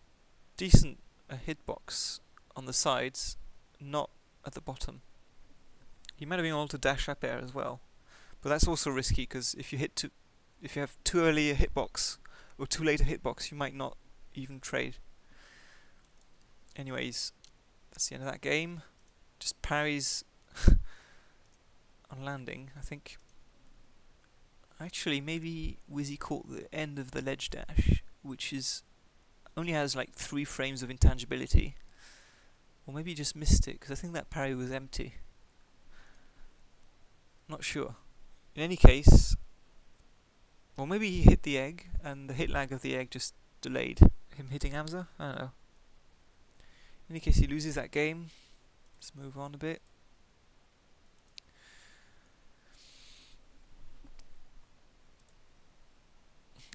decent hitbox on the sides, not at the bottom. You might have been able to dash up air as well, but that's also risky because if you have too early a hitbox or too late a hitbox, you might not even trade. Anyways, that's the end of that game. Just parries on landing, I think. Actually, maybe Wizzy caught the end of the ledge dash, which only has like 3 frames of intangibility. Or maybe he just missed it, because I think that parry was empty. Not sure. In any case, well, maybe he hit the egg, and the hit lag of the egg just delayed him hitting aMSa? I don't know. In any case, he loses that game. Let's move on a bit.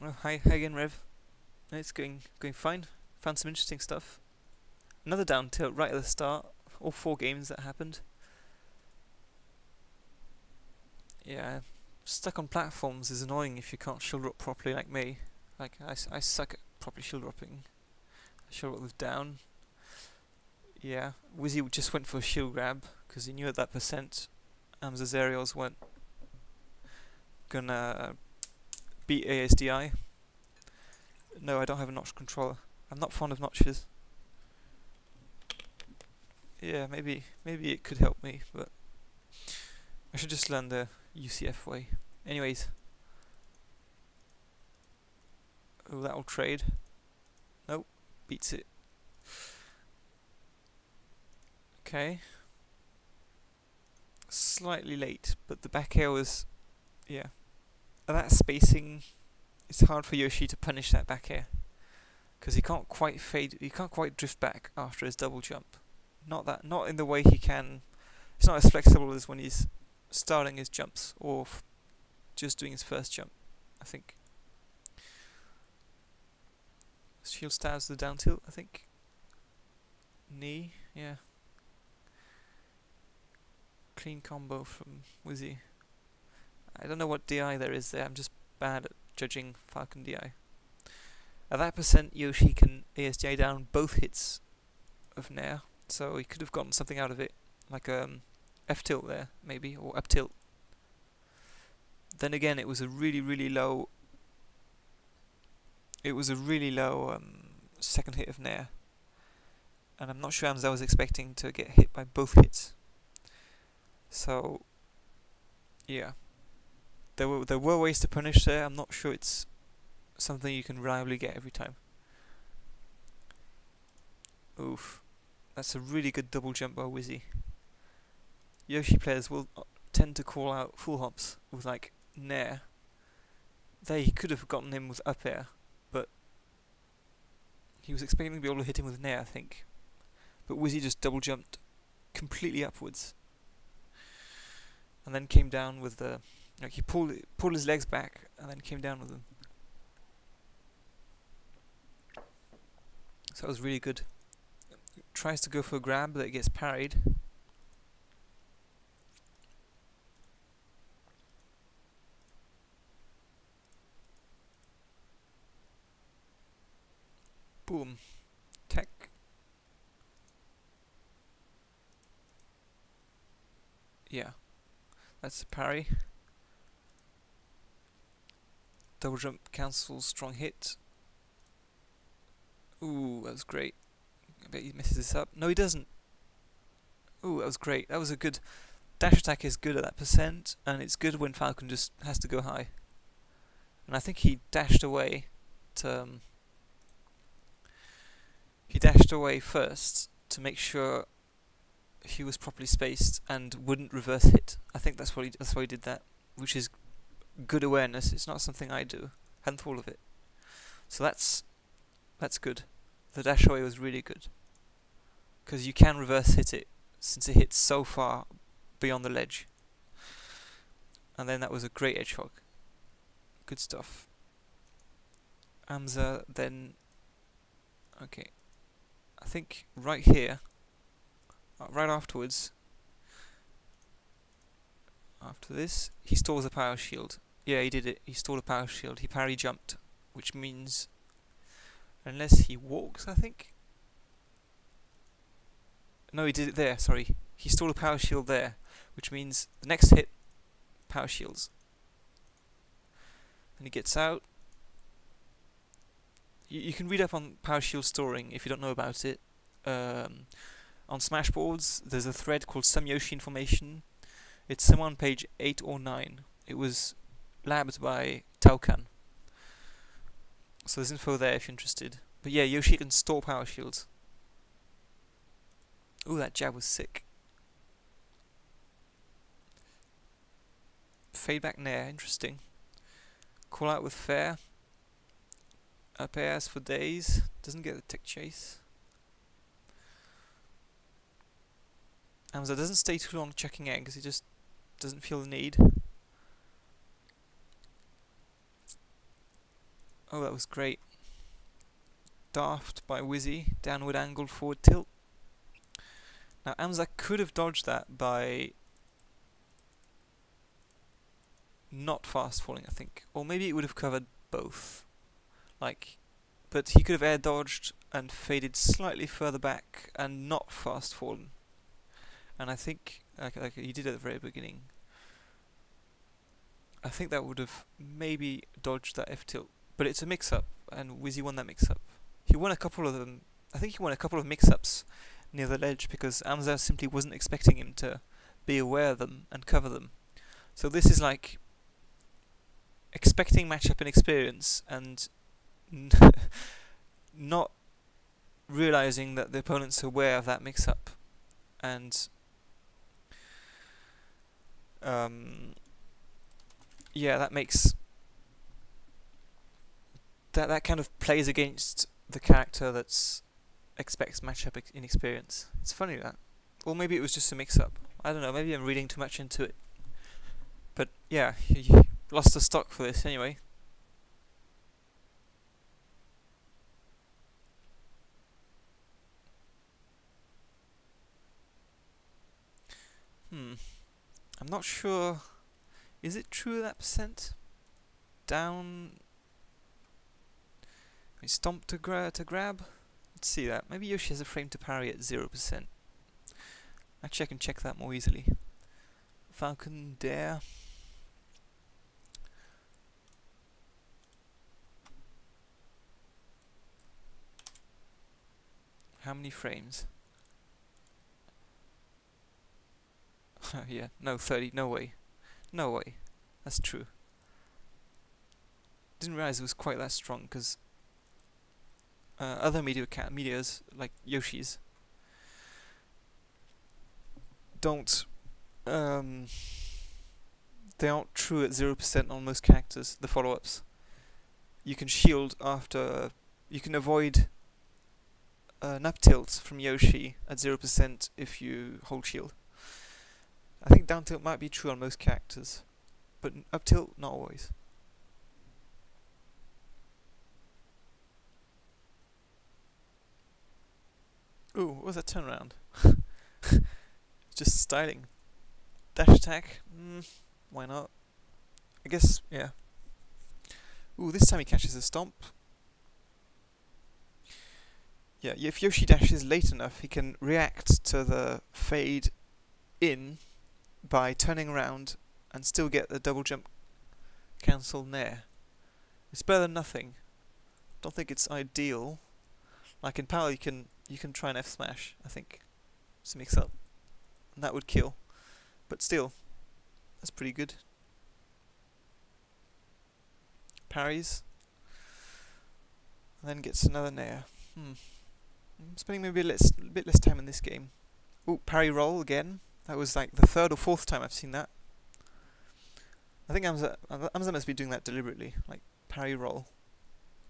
Oh, hi again, Rev. It's going fine. Found some interesting stuff. Another down tilt right at the start. All 4 games that happened. Yeah, stuck on platforms is annoying if you can't shield drop properly like me. Like, I suck at properly shield dropping. I shield drop with down. Yeah, Wizzy just went for a shield grab, because he knew at that percent aMSa's aerials weren't gonna beat ASDI. No, I don't have a notch controller. I'm not fond of notches. Yeah, maybe it could help me, but I should just learn the UCF way. Anyways. Oh, that'll trade. Nope, beats it. Okay. Slightly late, but the back air was... yeah. At that spacing, it's hard for Yoshi to punish that back air. Because he can't quite drift back after his double jump. Not in the way he can... It's not as flexible as when he's starting his jumps, or just doing his first jump, I think. Shield stabs the down tilt, I think. Knee, yeah. Clean combo from Wizzy. I don't know what DI there is there, I'm just bad at judging Falcon DI. At that percent, Yoshi can ASDI down both hits of Nair, so he could have gotten something out of it, like F-tilt there, maybe, or up-tilt. Then again, it was a really low... It was a really low second hit of Nair. And I'm not sure aMSa was expecting to get hit by both hits. So, yeah. There were ways to punish there, I'm not sure it's something you can reliably get every time. Oof. That's a really good double jump by Wizzy. Yoshi players will tend to call out full hops with like Nair. There he could have gotten him with up air, but he was expecting to be able to hit him with Nair, I think. But Wizzy just double jumped completely upwards. And then came down with the... Like he pulled his legs back and then came down with them. So that was really good. Tries to go for a grab, but it gets parried. Boom. Tech. Yeah. That's a parry. Double jump cancels strong hit. Ooh, that was great. I bet he messes this up. No, he doesn't. Ooh, that was great. That was a good... Dash attack is good at that percent, and it's good when Falcon just has to go high. And I think he dashed away to... he dashed away first to make sure he was properly spaced and wouldn't reverse hit. I think that's why he did that, which is good awareness. It's not something I do. Hadn't thought of it. So that's good. The dash away was really good, because you can reverse hit it since it hits so far beyond the ledge. And then that was a great edge hog. Good stuff. aMSa then... Okay. I think right here, right afterwards, after this, he stores a power shield. Yeah, he did it. He stored a power shield. He parry jumped, which means... Unless he walks, I think? No, he did it there, sorry. He stored a power shield there, which means the next hit, power shields. And he gets out. You can read up on power shield storing if you don't know about it. On Smashboards, there's a thread called Some Yoshi Information. It's somewhere on page 8 or 9. It was labbed by Taukan. So there's info there if you're interested. But yeah, Yoshi can store power shields. Ooh, that jab was sick. Fade back Nair, interesting. Call out with fair. Up airs for days. Doesn't get the tech chase. aMSa doesn't stay too long checking egg because he just doesn't feel the need. Oh, that was great. Daft by Wizzy, downward angled forward tilt. Now aMSa could have dodged that by not fast falling, I think. Or maybe it would have covered both. But he could have air dodged and faded slightly further back and not fast fallen. And I think, like he did at the very beginning, I think that would have maybe dodged that F-tilt. But it's a mix-up, and Wizzy won that mix-up. He won a couple of them. I think he won a couple of mix-ups near the ledge because aMSa simply wasn't expecting him to be aware of them and cover them. So this is like expecting matchup inexperience and not realizing that the opponent's aware of that mix-up. And yeah, that makes... That kind of plays against the character that's expects matchup inexperience. It's funny that. Or maybe it was just a mix-up. I don't know, maybe I'm reading too much into it. But yeah, he lost the stock for this anyway. I'm not sure. Is it true that percent? Down. Stomp to grab. Let's see that. Maybe Yoshi has a frame to parry at 0%. Actually, I can check that more easily. Falcon Dare. How many frames? Yeah, no, 30. No way. No way. That's true. Didn't realize it was quite that strong, because other medias, like Yoshi's, don't, they aren't true at 0% on most characters, the follow-ups. You can shield after, you can avoid an up tilt from Yoshi at 0% if you hold shield. I think down tilt might be true on most characters, but up tilt, not always. Ooh, what was that turnaround? Just styling. Dash attack? Why not? I guess, yeah. Ooh, this time he catches a stomp. Yeah, if Yoshi dashes late enough, he can react to the fade in by turning around and still get the double jump cancel nair. It's better than nothing. Don't think it's ideal. Like in Power, you can try an F smash, I think, to mix up, and that would kill. But still, that's pretty good. Parries, and then gets another nair. I'm spending maybe a bit less time in this game. Ooh, parry roll again. That was like the third or fourth time I've seen that. I think aMSa must be doing that deliberately, like parry roll.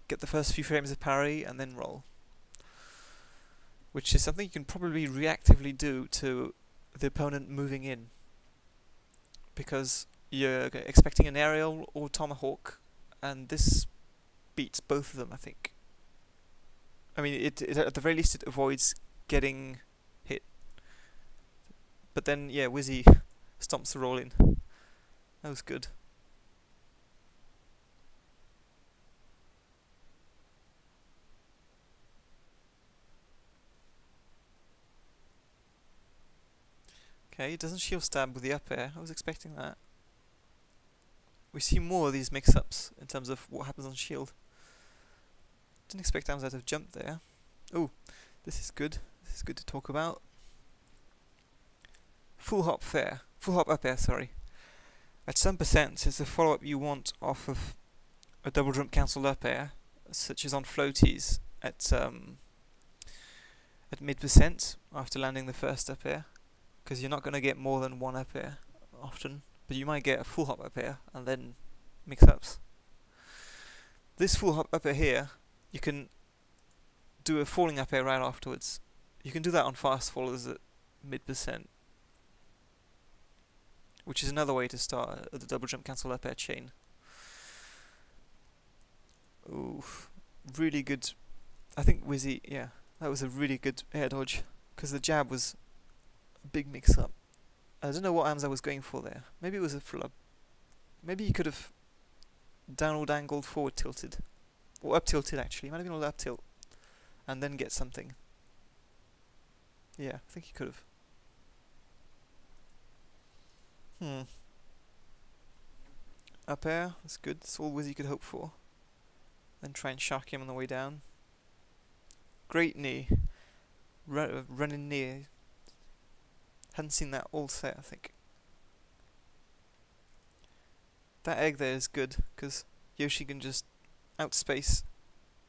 Get the first few frames of parry and then roll. Which is something you can probably reactively do to the opponent moving in. Because you're expecting an aerial or tomahawk, and this beats both of them, I think. I mean, it at the very least it avoids getting hit. But then, yeah, Wizzy stomps the roll in. That was good. Okay, he doesn't shield stab with the up air. I was expecting that. We see more of these mix-ups in terms of what happens on shield. Didn't expect aMSa to have jumped there. Ooh, this is good. This is good to talk about. Full hop up air, sorry. At some percent, it's the follow-up you want off of a double jump cancelled up air, such as on floaties at mid% after landing the first up air. Because you're not going to get more than one up air often, but you might get a full hop up air and then mix-ups. This full hop up air here, you can do a falling up air right afterwards. You can do that on fast fallers at mid%, which is another way to start the double jump cancel up air chain. Ooh, really good. I think Wizzy, yeah, that was a really good air dodge, because the jab was big mix-up. I don't know what aMSa was going for there. Maybe it was a flub. Maybe he could have downward angled, forward tilted. Or up tilted actually. Might have been all up tilt. And then get something. Yeah, I think he could have. Up air, that's good. That's all Wizzy could hope for. Then try and shark him on the way down. Great knee. Running knee. Hadn't seen that all set, I think. That egg there is good, because Yoshi can just outspace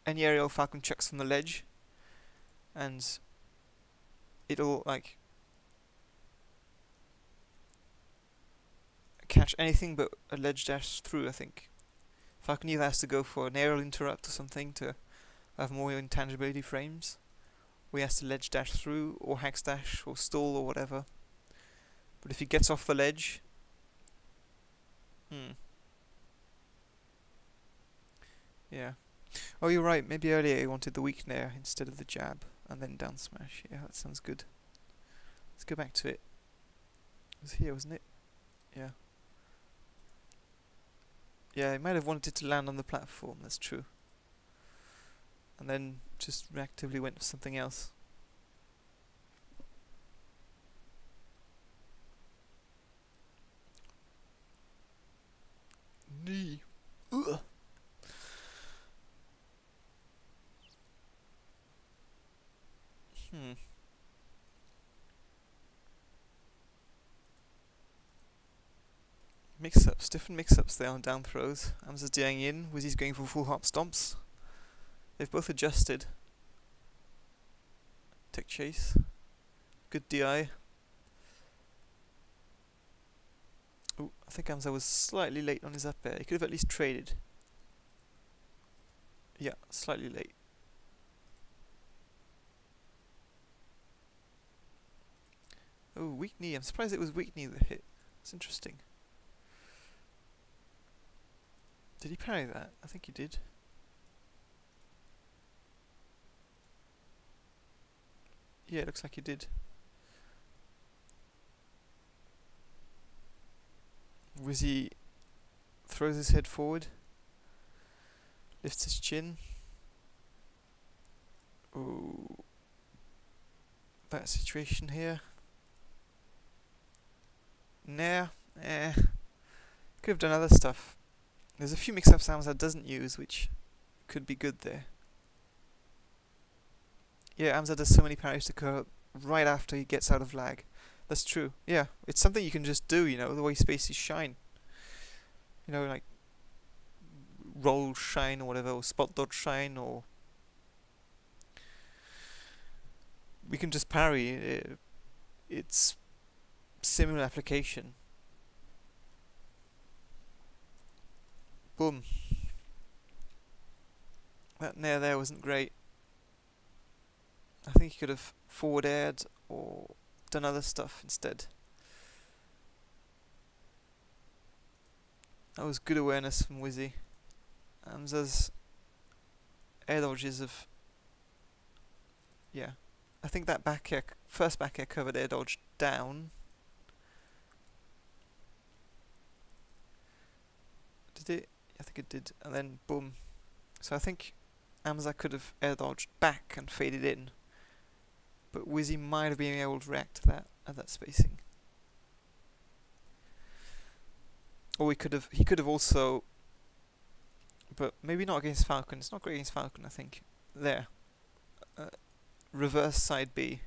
any aerial Falcon chucks from the ledge, and it'll, like, catch anything but a ledge dash through, I think. Falcon either has to go for an aerial interrupt or something to have more intangibility frames, or he has to ledge dash through, or hack dash, or stall, or whatever. But if he gets off the ledge... Yeah. Oh, you're right, maybe earlier he wanted the weak nair instead of the jab, and then down smash. Yeah, that sounds good. Let's go back to it. It was here, wasn't it? Yeah. Yeah, he might have wanted to land on the platform, that's true. And then just reactively went for something else. Knee. Ugh. Mix-ups, different mix-ups there on down throws. aMSa's DIing in, Wizzy's going for full hop stomps. They've both adjusted. Tech chase. Good DI. Ooh, I think aMSa was slightly late on his up air. He could have at least traded. Yeah, slightly late. Oh, weak knee. I'm surprised it was weak knee that hit. It's interesting. Did he parry that? I think he did. Yeah, it looks like he did. Wizzy throws his head forward, lifts his chin. Ooh. That situation here. Nah, could have done other stuff. There's a few mix-ups aMSa doesn't use, which could be good there. Yeah, aMSa does so many parries to Kurt right after he gets out of lag. That's true. Yeah, it's something you can just do, you know, the way spaces shine. You know, like roll shine or whatever, or spot dodge shine, or we can just parry. It's similar application. Boom. That nair there wasn't great. I think he could have forward aired or done other stuff instead. That was good awareness from Wizzy. aMSa's air dodges of... Yeah. I think that back air, first back air covered air dodge down. Did it? I think it did. And then boom. So I think aMSa could have air dodged back and faded in. But Wizzy might have been able to react to that at that spacing. Or he could have also, but maybe not against Falcon. It's not great against Falcon, I think. There. Reverse side B.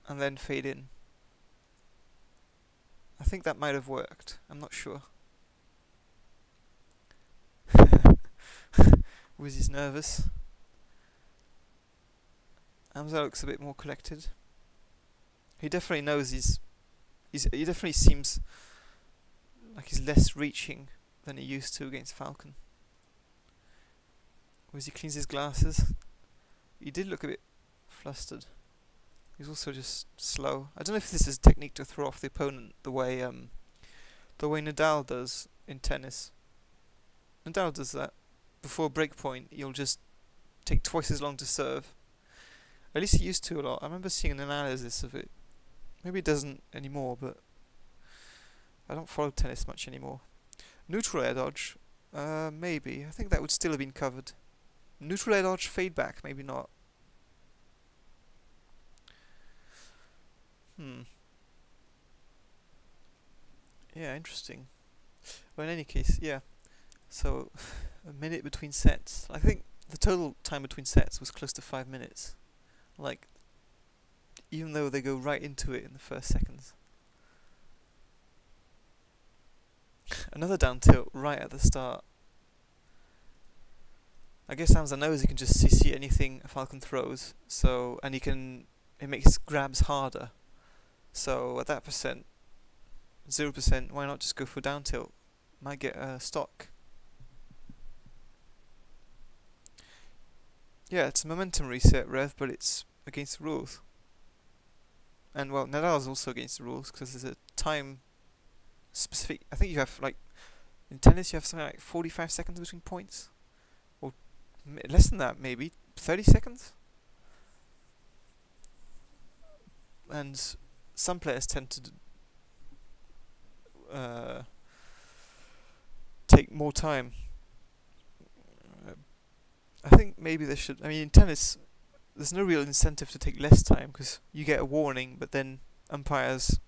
And then fade in. I think that might have worked. I'm not sure. Wizzy's nervous. aMSa looks a bit more collected. He definitely knows he definitely seems like he's less reaching than he used to against Falcon. Wizzy cleans his glasses. He did look a bit flustered. He's also just slow. I don't know if this is a technique to throw off the opponent the way Nadal does in tennis. Nadal does that. Before breakpoint, he'll just take twice as long to serve. At least he used to a lot. I remember seeing an analysis of it. Maybe it doesn't anymore, but I don't follow tennis much anymore. Neutral air dodge, maybe. I think that would still have been covered. Neutral air dodge, fade back, maybe not. Yeah, interesting. Well, in any case, yeah. So, a minute between sets. I think the total time between sets was close to 5 minutes. Like, even though they go right into it in the first seconds. Another down tilt right at the start. I guess aMSa knows he can just CC anything Falcon throws, so it makes grabs harder. So at that percent, 0%, why not just go for down tilt? Might get a stock. Yeah, it's a momentum reset rev, but it's against the rules. And well, Nadal's also against the rules because there's a time specific. I think you have like in tennis you have something like 45 seconds between points, or less than that, maybe 30 seconds. And some players tend to take more time. I think maybe they should. I mean, in tennis, there's no real incentive to take less time because you get a warning, but then umpires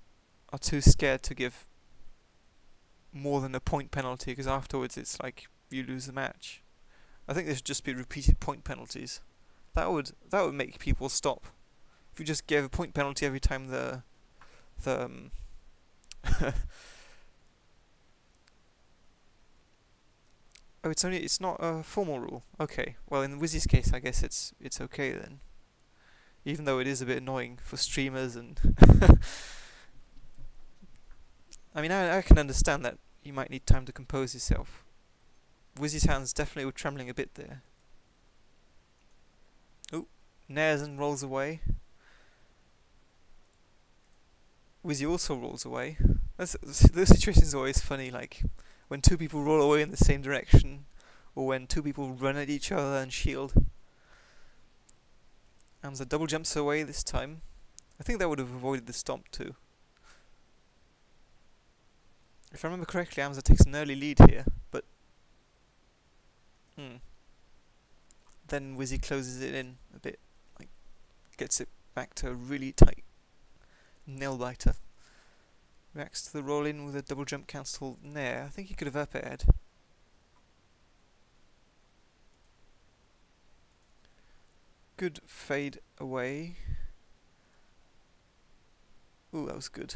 are too scared to give more than a point penalty because afterwards it's like you lose the match. I think there should just be repeated point penalties. That would make people stop. If you just gave a point penalty every time the oh, it's not a formal rule. Okay, well in Wizzy's case, I guess it's okay then. Even though it is a bit annoying for streamers and I mean, I can understand that you might need time to compose yourself. Wizzy's hands definitely were trembling a bit there. Oh, nares and rolls away. Wizzy also rolls away. Those situations are always funny, like when two people roll away in the same direction, or when two people run at each other and shield. aMSa double jumps away this time. I think that would have avoided the stomp too. If I remember correctly, aMSa takes an early lead here, but then Wizzy closes it in a bit, like gets it back to a really tight nail biter. Reacts to the roll in with a double jump cancel nair. I think he could have up aired. Good fade away. Ooh, that was good.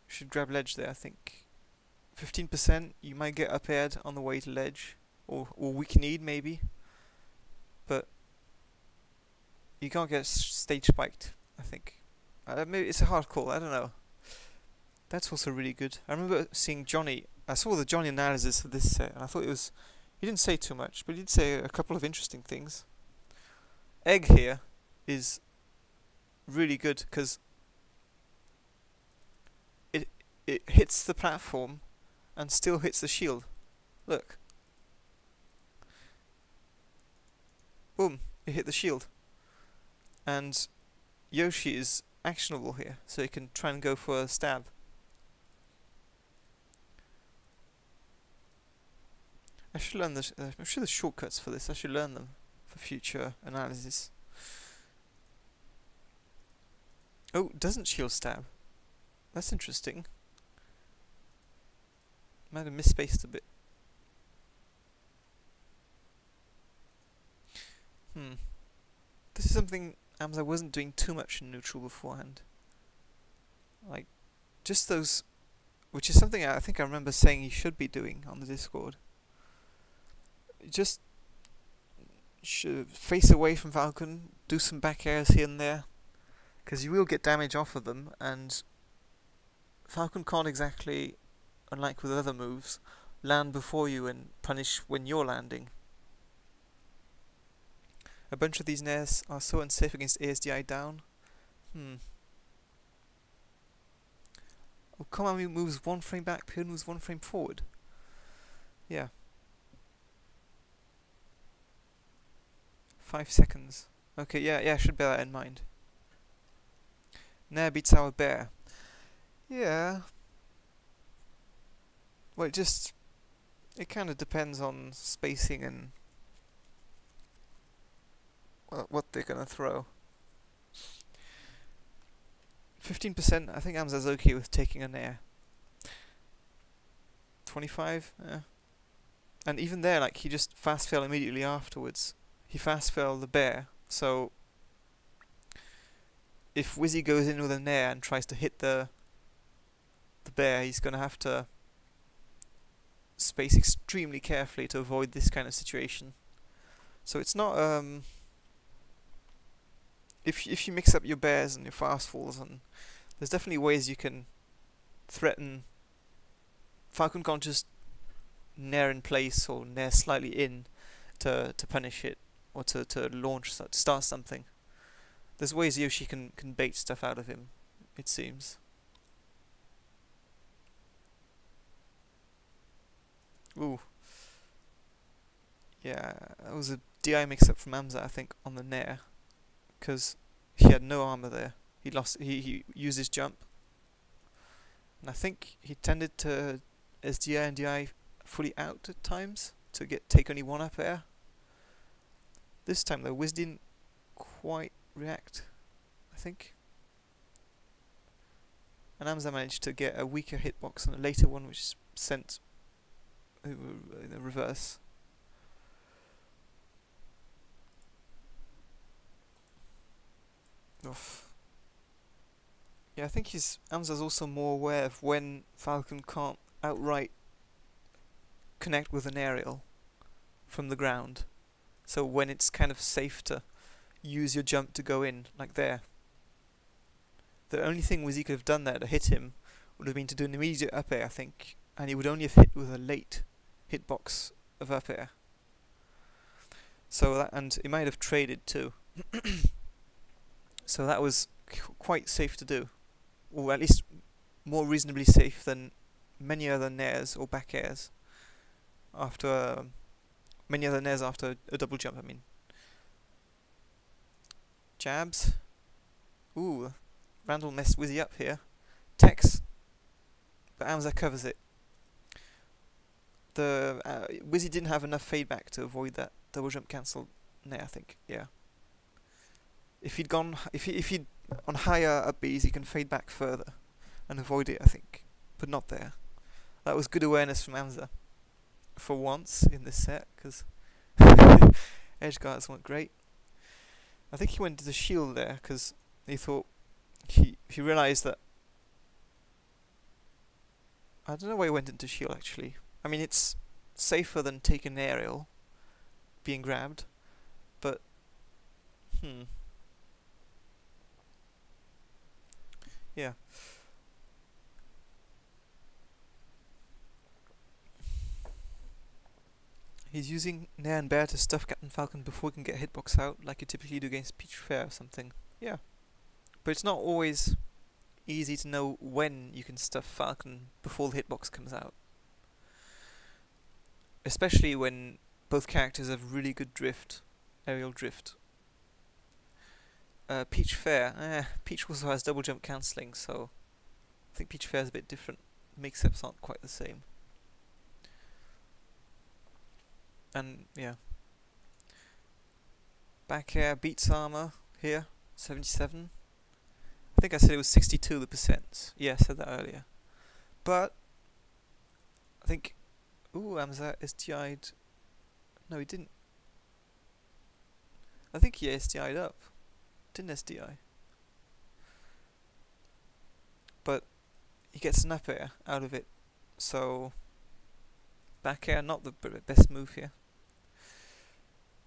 Should grab ledge there, I think. 15%, you might get up aired on the way to ledge. Or weak kneed maybe. But you can't get stage spiked, I think. Maybe it's a hard call, I don't know. That's also really good. I remember seeing Johnny. I saw the Johnny analysis of this set, and I thought it was. He didn't say too much, but he did say a couple of interesting things. Egg here is really good because it hits the platform and still hits the shield. Look. Boom, it hit the shield. And Yoshi is actionable here, so he can try and go for a stab. I should learn this. I'm sure there's shortcuts for this. I should learn them for future analysis. Oh, doesn't shield stab. That's interesting. Might have misspaced a bit. This is something aMSa wasn't doing too much in neutral beforehand. Like, just those, which is something I think I remember saying he should be doing on the Discord. Just face away from Falcon, do some back airs here and there, because you will get damage off of them, and Falcon can't exactly, unlike with other moves, land before you and punish when you're landing. A bunch of these nairs are so unsafe against ASDI down. Oh, Konami moves one frame back, Pion moves one frame forward. Yeah. 5 seconds. Okay, yeah, I should bear that in mind. Nair beats our bear. Yeah. Well, it kind of depends on spacing and what they're gonna throw. 15%, I think aMSa's okay with taking a nair. 25, yeah. And even there, like, he just fast fell immediately afterwards. He fast fell the bear, so if Wizzy goes in with a nair and tries to hit the bear, he's gonna have to space extremely carefully to avoid this kind of situation. So it's not if you mix up your bears and your fast falls, and there's definitely ways you can threaten. Falcon can't just nair in place or nair slightly in to punish it or to launch to start something. There's ways Yoshi can bait stuff out of him, it seems. Ooh. Yeah, that was a DI mix-up from aMSa, I think, on the nair, because he had no armor there. he used his jump, and I think he tended to SDI and DI fully out at times to take only one up air. This time though, Wiz didn't quite react, I think. And aMSa managed to get a weaker hitbox on a later one, which sent in the reverse. Oof. Yeah, I think aMSa's also more aware of when Falcon can't outright connect with an aerial from the ground. So when it's kind of safe to use your jump to go in, like there. The only thing Wizzy could have done there to hit him would have been to do an immediate up air, I think, and he would only have hit with a late hitbox of up air. So that, and he might have traded too. So that was quite safe to do, or at least more reasonably safe than many other nairs or back airs after after a double jump. I mean, jabs. Ooh, Randall messed Wizzy up here. Tex, but aMSa covers it. The Wizzy didn't have enough fadeback to avoid that double jump cancel nair, I think. Yeah. If he'd on higher up Bs, he can fade back further and avoid it, I think, but not there. That was good awareness from aMSa for once in this set, because edge guards weren't great. I think he went to the shield there because he thought he realised that. I don't know why he went into shield actually. I mean, it's safer than taking an aerial being grabbed, but yeah. He's using Nair and Bear to stuff Captain Falcon before he can get a hitbox out, like you typically do against Peach Fair or something. Yeah. But it's not always easy to know when you can stuff Falcon before the hitbox comes out. Especially when both characters have really good drift, aerial drift. Peach Fair, Peach also has double jump cancelling, so I think Peach Fair is a bit different. Mix-ups aren't quite the same. And yeah. Back air beats armor here, 77. I think I said it was 62%. Yeah, I said that earlier. But I think aMSa SDI'd. No, he didn't. I think he SDI'd up. Didn't SDI. But he gets an up air out of it. So back air, not the best move here.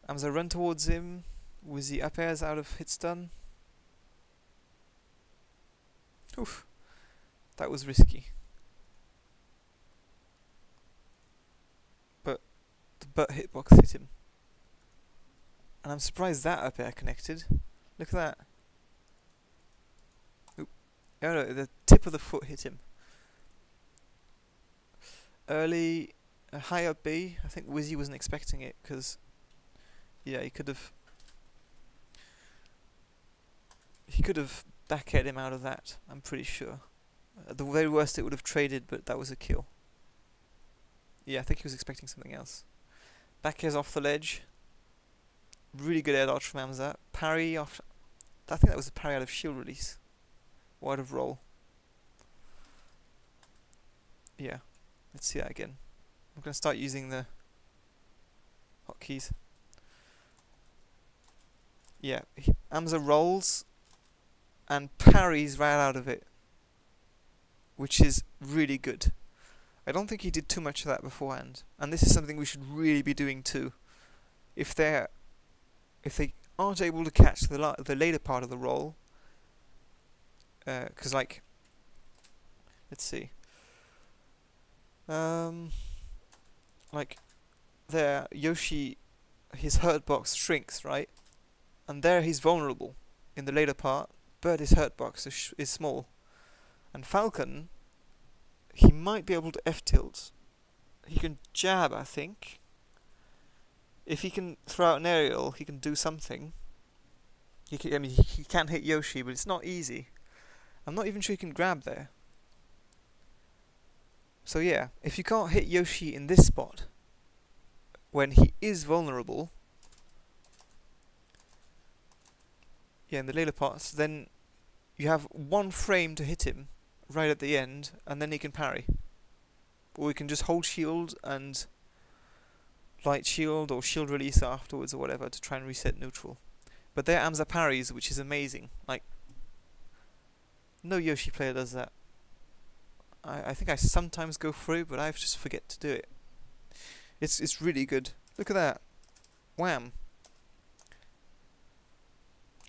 aMSa run towards him with the up airs out of hit stun. Oof, that was risky. But the butt hitbox hit him. And I'm surprised that up air connected. Look at that. Oop. Oh no, the tip of the foot hit him. Early, high up B. I think Wizzy wasn't expecting it because, yeah, he could have back-aired him out of that, I'm pretty sure. At the very worst it would have traded, but that was a kill. Yeah, I think he was expecting something else. Back airs off the ledge. Really good air dodge from aMSa. Parry off. I think that was a parry out of shield release. Or out of roll. Yeah. Let's see that again. I'm going to start using the hotkeys. Yeah. aMSa rolls and parries right out of it, which is really good. I don't think he did too much of that beforehand, and this is something we should really be doing too. If they aren't able to catch the later part of the roll, because like, let's see, like there Yoshi, his hurt box shrinks, right, and there he's vulnerable in the later part, but his hurt box is small, and Falcon, he might be able to F-tilt. He can jab, I think. If he can throw out an aerial, he can do something. I mean, he can hit Yoshi, but it's not easy. I'm not even sure he can grab there. So yeah, if you can't hit Yoshi in this spot, when he is vulnerable, yeah, in the later parts, then you have one frame to hit him right at the end, and then he can parry. Or he can just hold shield and light shield or shield release afterwards or whatever to try and reset neutral. But there aMSa parries, which is amazing. Like, no Yoshi player does that. I think I sometimes go for it, but I just forget to do it. It's really good. Look at that. Wham.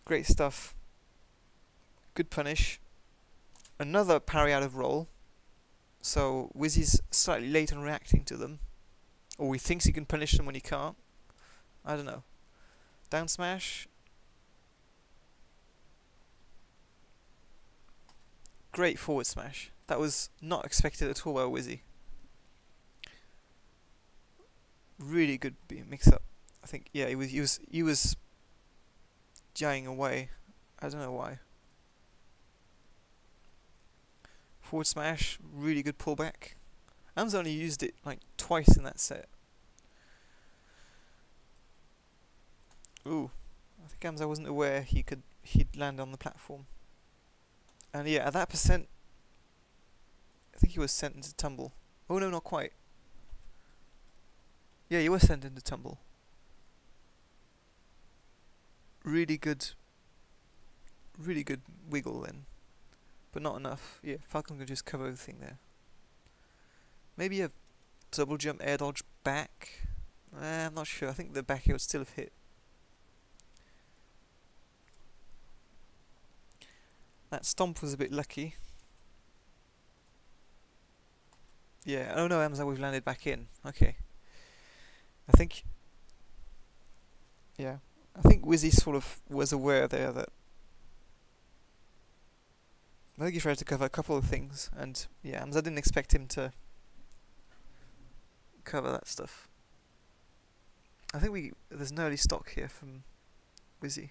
Great stuff. Good punish. Another parry out of roll. So Wizzy's slightly late on reacting to them. Or he thinks he can punish them when he can't. I don't know. Down smash. Great forward smash. That was not expected at all by Wizzy. Really good mix up. I think yeah, he was jaying away. I don't know why. Forward smash, really good pullback. aMSa only used it like twice in that set. Ooh, I think aMSa wasn't aware he'd land on the platform. And yeah, at that percent, I think he was sent into tumble. Oh no, not quite. Yeah, he was sent into tumble. Really good wiggle then. But not enough. Yeah, Falcon could just cover everything there. Maybe a double jump air dodge back? I'm not sure. I think the back air would still have hit. That stomp was a bit lucky. Yeah, oh no, aMSa, we've landed back in. Okay. I think Wizzy sort of was aware there that I think he tried to cover a couple of things, and yeah, aMSa didn't expect him to cover that stuff. I think there's an early stock here from Wizzy.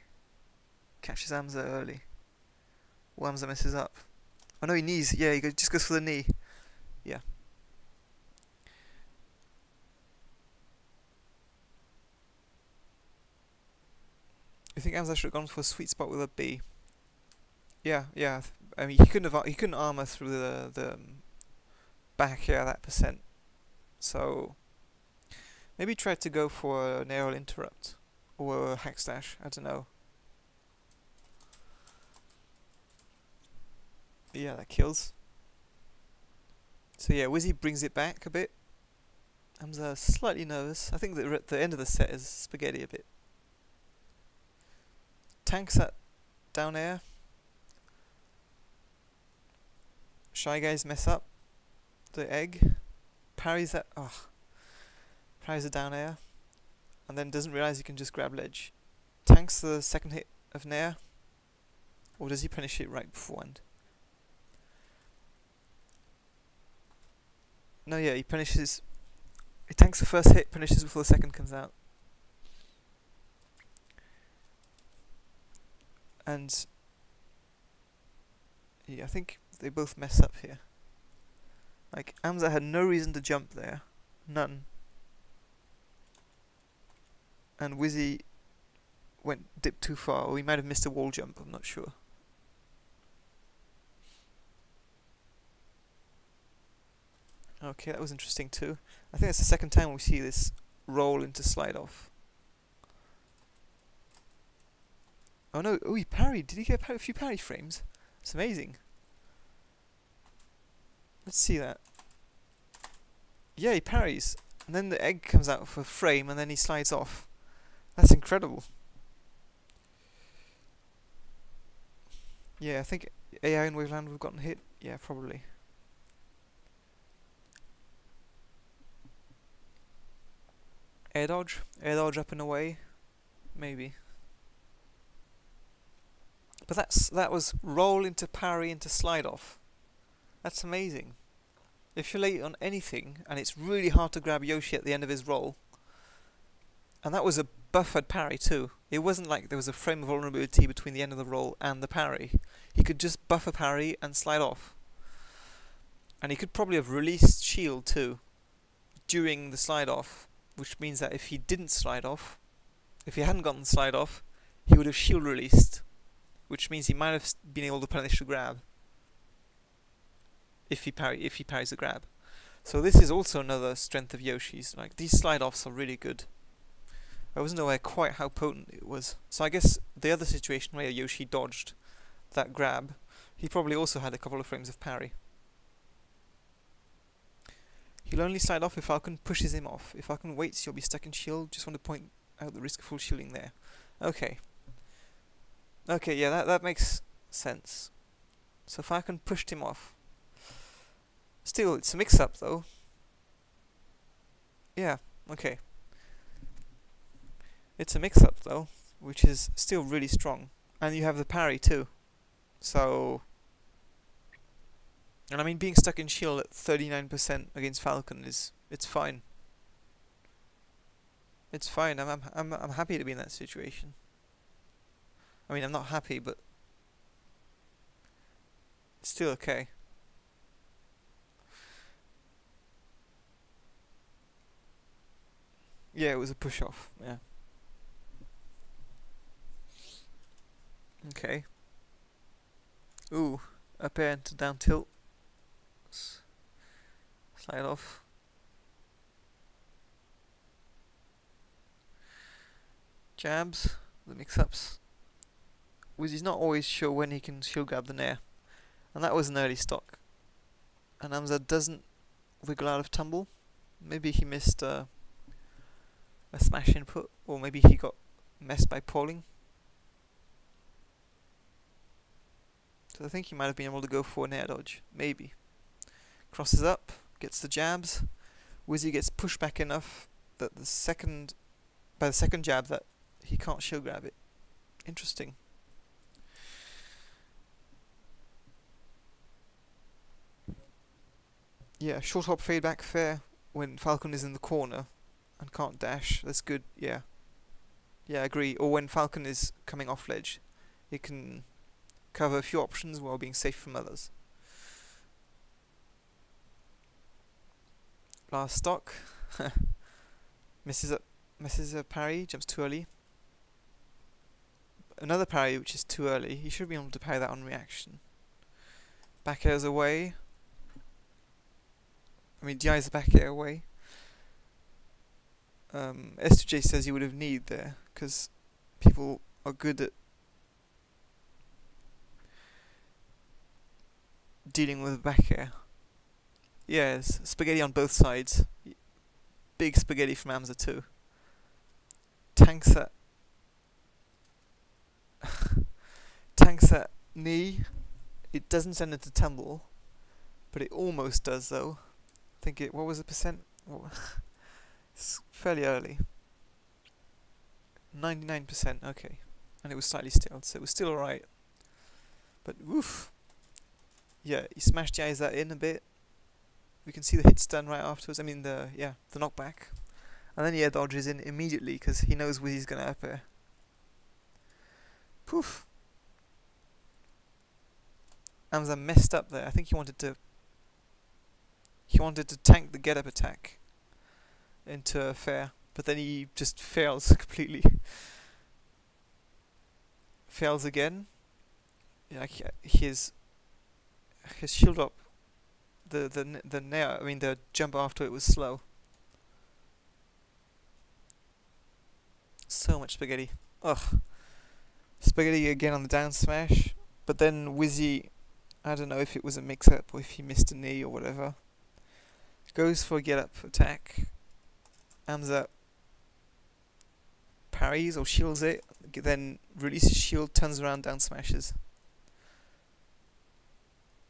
Catches aMSa early. Well, aMSa messes up. Oh no, he knees. Yeah, he just goes for the knee. Yeah. I think aMSa should have gone for a sweet spot with a B. Yeah. I mean, he couldn't armor through the back air that percent. So maybe try to go for an aerial interrupt or a hack stash. I don't know. Yeah, that kills. So yeah, Wizzy brings it back a bit. aMSa slightly nervous. I think that at the end of the set is spaghetti a bit. Tanks that down air. Shy Guys mess up the egg. Parries that. Parries the down air. And then doesn't realise he can just grab ledge. Tanks the second hit of Nair. Or does he punish it right beforehand? No, yeah, he punishes. He tanks the first hit, punishes before the second comes out. And yeah, I think they both mess up here. Like, aMSa had no reason to jump there. None. And Wizzy dipped too far, or he might have missed a wall jump, I'm not sure. Okay, that was interesting too. I think that's the second time we see this roll into slide off. Oh no, he parried. Did he get a few parry frames? It's amazing. Let's see that. Yeah, he parries. And then the egg comes out for a frame and then he slides off. That's incredible. Yeah, I think AI and Waveland would have gotten hit. Yeah, probably. Air dodge up and away, maybe. But that was roll into parry into slide off. That's amazing. If you're late on anything and it's really hard to grab Yoshi at the end of his roll, and that was a buffered parry too. It wasn't like there was a frame of vulnerability between the end of the roll and the parry. He could just buffer parry and slide off. And he could probably have released shield too during the slide off, which means that if he didn't slide off, if he hadn't gotten the slide off, he would have shield released, which means he might have been able to punish the grab if he parries the grab. So this is also another strength of Yoshi's. Like, these slide offs are really good. I wasn't aware quite how potent it was. So I guess the other situation where Yoshi dodged that grab, he probably also had a couple of frames of parry. He'll only slide off if Falcon pushes him off. If Falcon waits, he'll be stuck in shield. Just want to point out the risk of full shielding there. Okay. Okay, yeah, that makes sense. So Falcon pushed him off. Still, it's a mix-up though. Yeah, okay. It's a mix-up though, which is still really strong. And you have the parry too. So... And I mean, being stuck in shield at 39% against Falcon it's fine. It's fine. I'm happy to be in that situation. I mean, I'm not happy, but it's still okay. Yeah, it was a push-off, yeah. Okay. Ooh, up air into down tilt. Slide off. Jabs, the mix-ups. Wizzy's not always sure when he can shield grab the nair. And that was an early stock. And aMSa doesn't wiggle out of tumble. Maybe he missed a smash input, or maybe he got messed by polling. So I think he might have been able to go for an air dodge. Maybe. Crosses up, gets the jabs. Wizzy gets pushed back enough that by the second jab that he can't shield grab it. Interesting. Yeah, short hop fade back fair when Falcon is in the corner and can't dash. That's good, yeah. Yeah, I agree. Or when Falcon is coming off ledge, it can cover a few options while being safe from others. Last stock. Misses a parry, jumps too early. Another parry which is too early. He should be able to parry that on reaction. Back airs away. I mean, DI's a back air away. S2J says he would have need there, because people are good at dealing with back air. Yes, spaghetti on both sides. Big spaghetti from aMSa too. Tanks at knee. It doesn't send it to tumble, but it almost does though. I think what was the percent? Oh, it's fairly early. 99%, okay. And it was slightly stalled, so it was still alright. But woof. Yeah, he smashed the eyes that in a bit. We can see the hits done right afterwards. I mean the knockback. And then he air dodges in immediately because he knows where he's gonna up air. Poof. aMSa messed up there. I think he wanted to tank the get up attack into a fair, but then he just fails completely. Fails again. Like his shield up, the nair, I mean the jump after it was slow. So much spaghetti. Ugh. Spaghetti again on the down smash, but then Wizzy, I don't know if it was a mix-up or if he missed a knee or whatever. Goes for a get-up attack. aMSa parries or shields it, then releases shield, turns around, down smashes.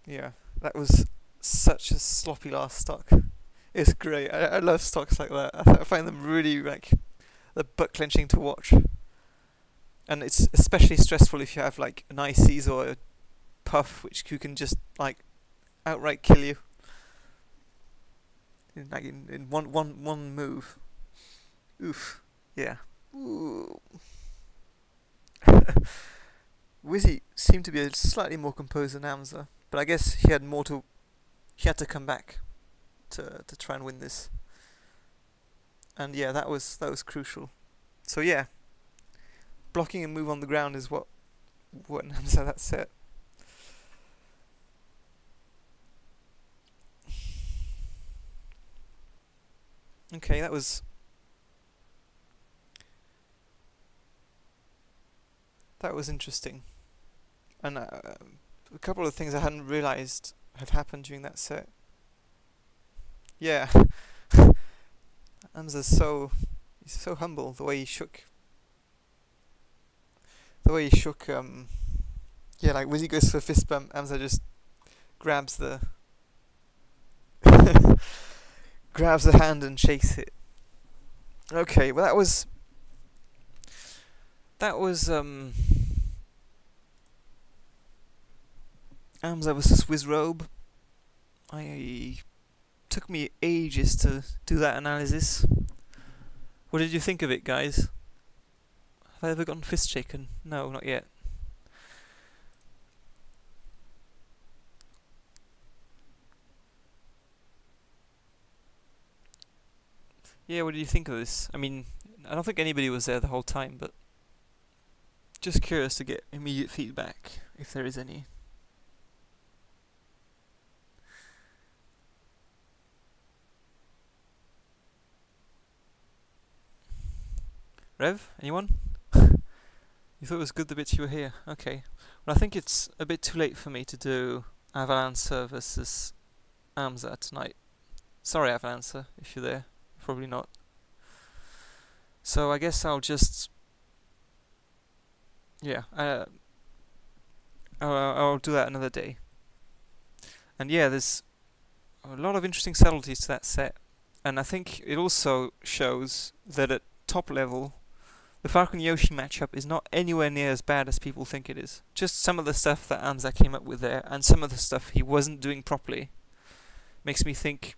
Yeah, that was such a sloppy last stock. It's great. I love stocks like that. I find them really like the butt clenching to watch. And it's especially stressful if you have like an ICs or a puff who can just like outright kill you. In one move. Oof. Yeah. Ooh. Wizzy seemed to be slightly more composed than aMSa, but I guess he had more to. He had to come back to try and win this. And yeah, that was crucial. So yeah, blocking and move on the ground is what aMSa that set. Okay, that was interesting, and a couple of things I hadn't realised had happened during that set. Yeah, aMSa's he's so humble. The way he shook. Yeah, like Wizzy goes for a fist bump, aMSa just grabs the grabs the hand and shakes it. Okay, well that was aMSa versus Wizzrobe. Took me ages to do that analysis. What did you think of it, guys? Have I ever gotten fist shaken? No, not yet. Yeah, what did you think of this? I mean, I don't think anybody was there the whole time, but just curious to get immediate feedback, if there is any. Rev, anyone? You thought it was good the bits you were here? Okay. Well, I think it's a bit too late for me to do aMSa versus aMSa tonight. Sorry, aMSa, if you're there. Probably not. So I guess I'll just... yeah, I'll do that another day. And yeah, there's a lot of interesting subtleties to that set. And I think it also shows that at top level, the Falcon Yoshi matchup is not anywhere near as bad as people think it is. Just some of the stuff that aMSa came up with there, and some of the stuff he wasn't doing properly, makes me think,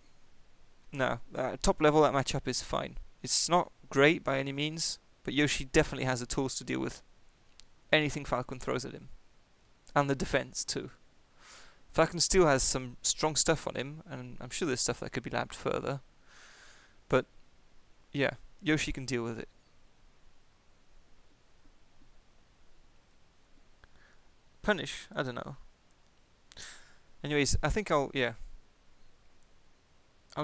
no, top level that matchup is fine. It's not great by any means, but Yoshi definitely has the tools to deal with anything Falcon throws at him. And the defense too. Falcon still has some strong stuff on him, and I'm sure there's stuff that could be labbed further. But yeah, Yoshi can deal with it. Punish? I don't know. Anyways, I think I'll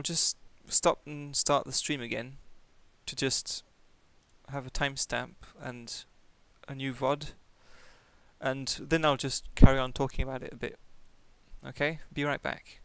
just stop and start the stream again to just have a timestamp and a new VOD, and then I'll just carry on talking about it a bit. Okay? Be right back.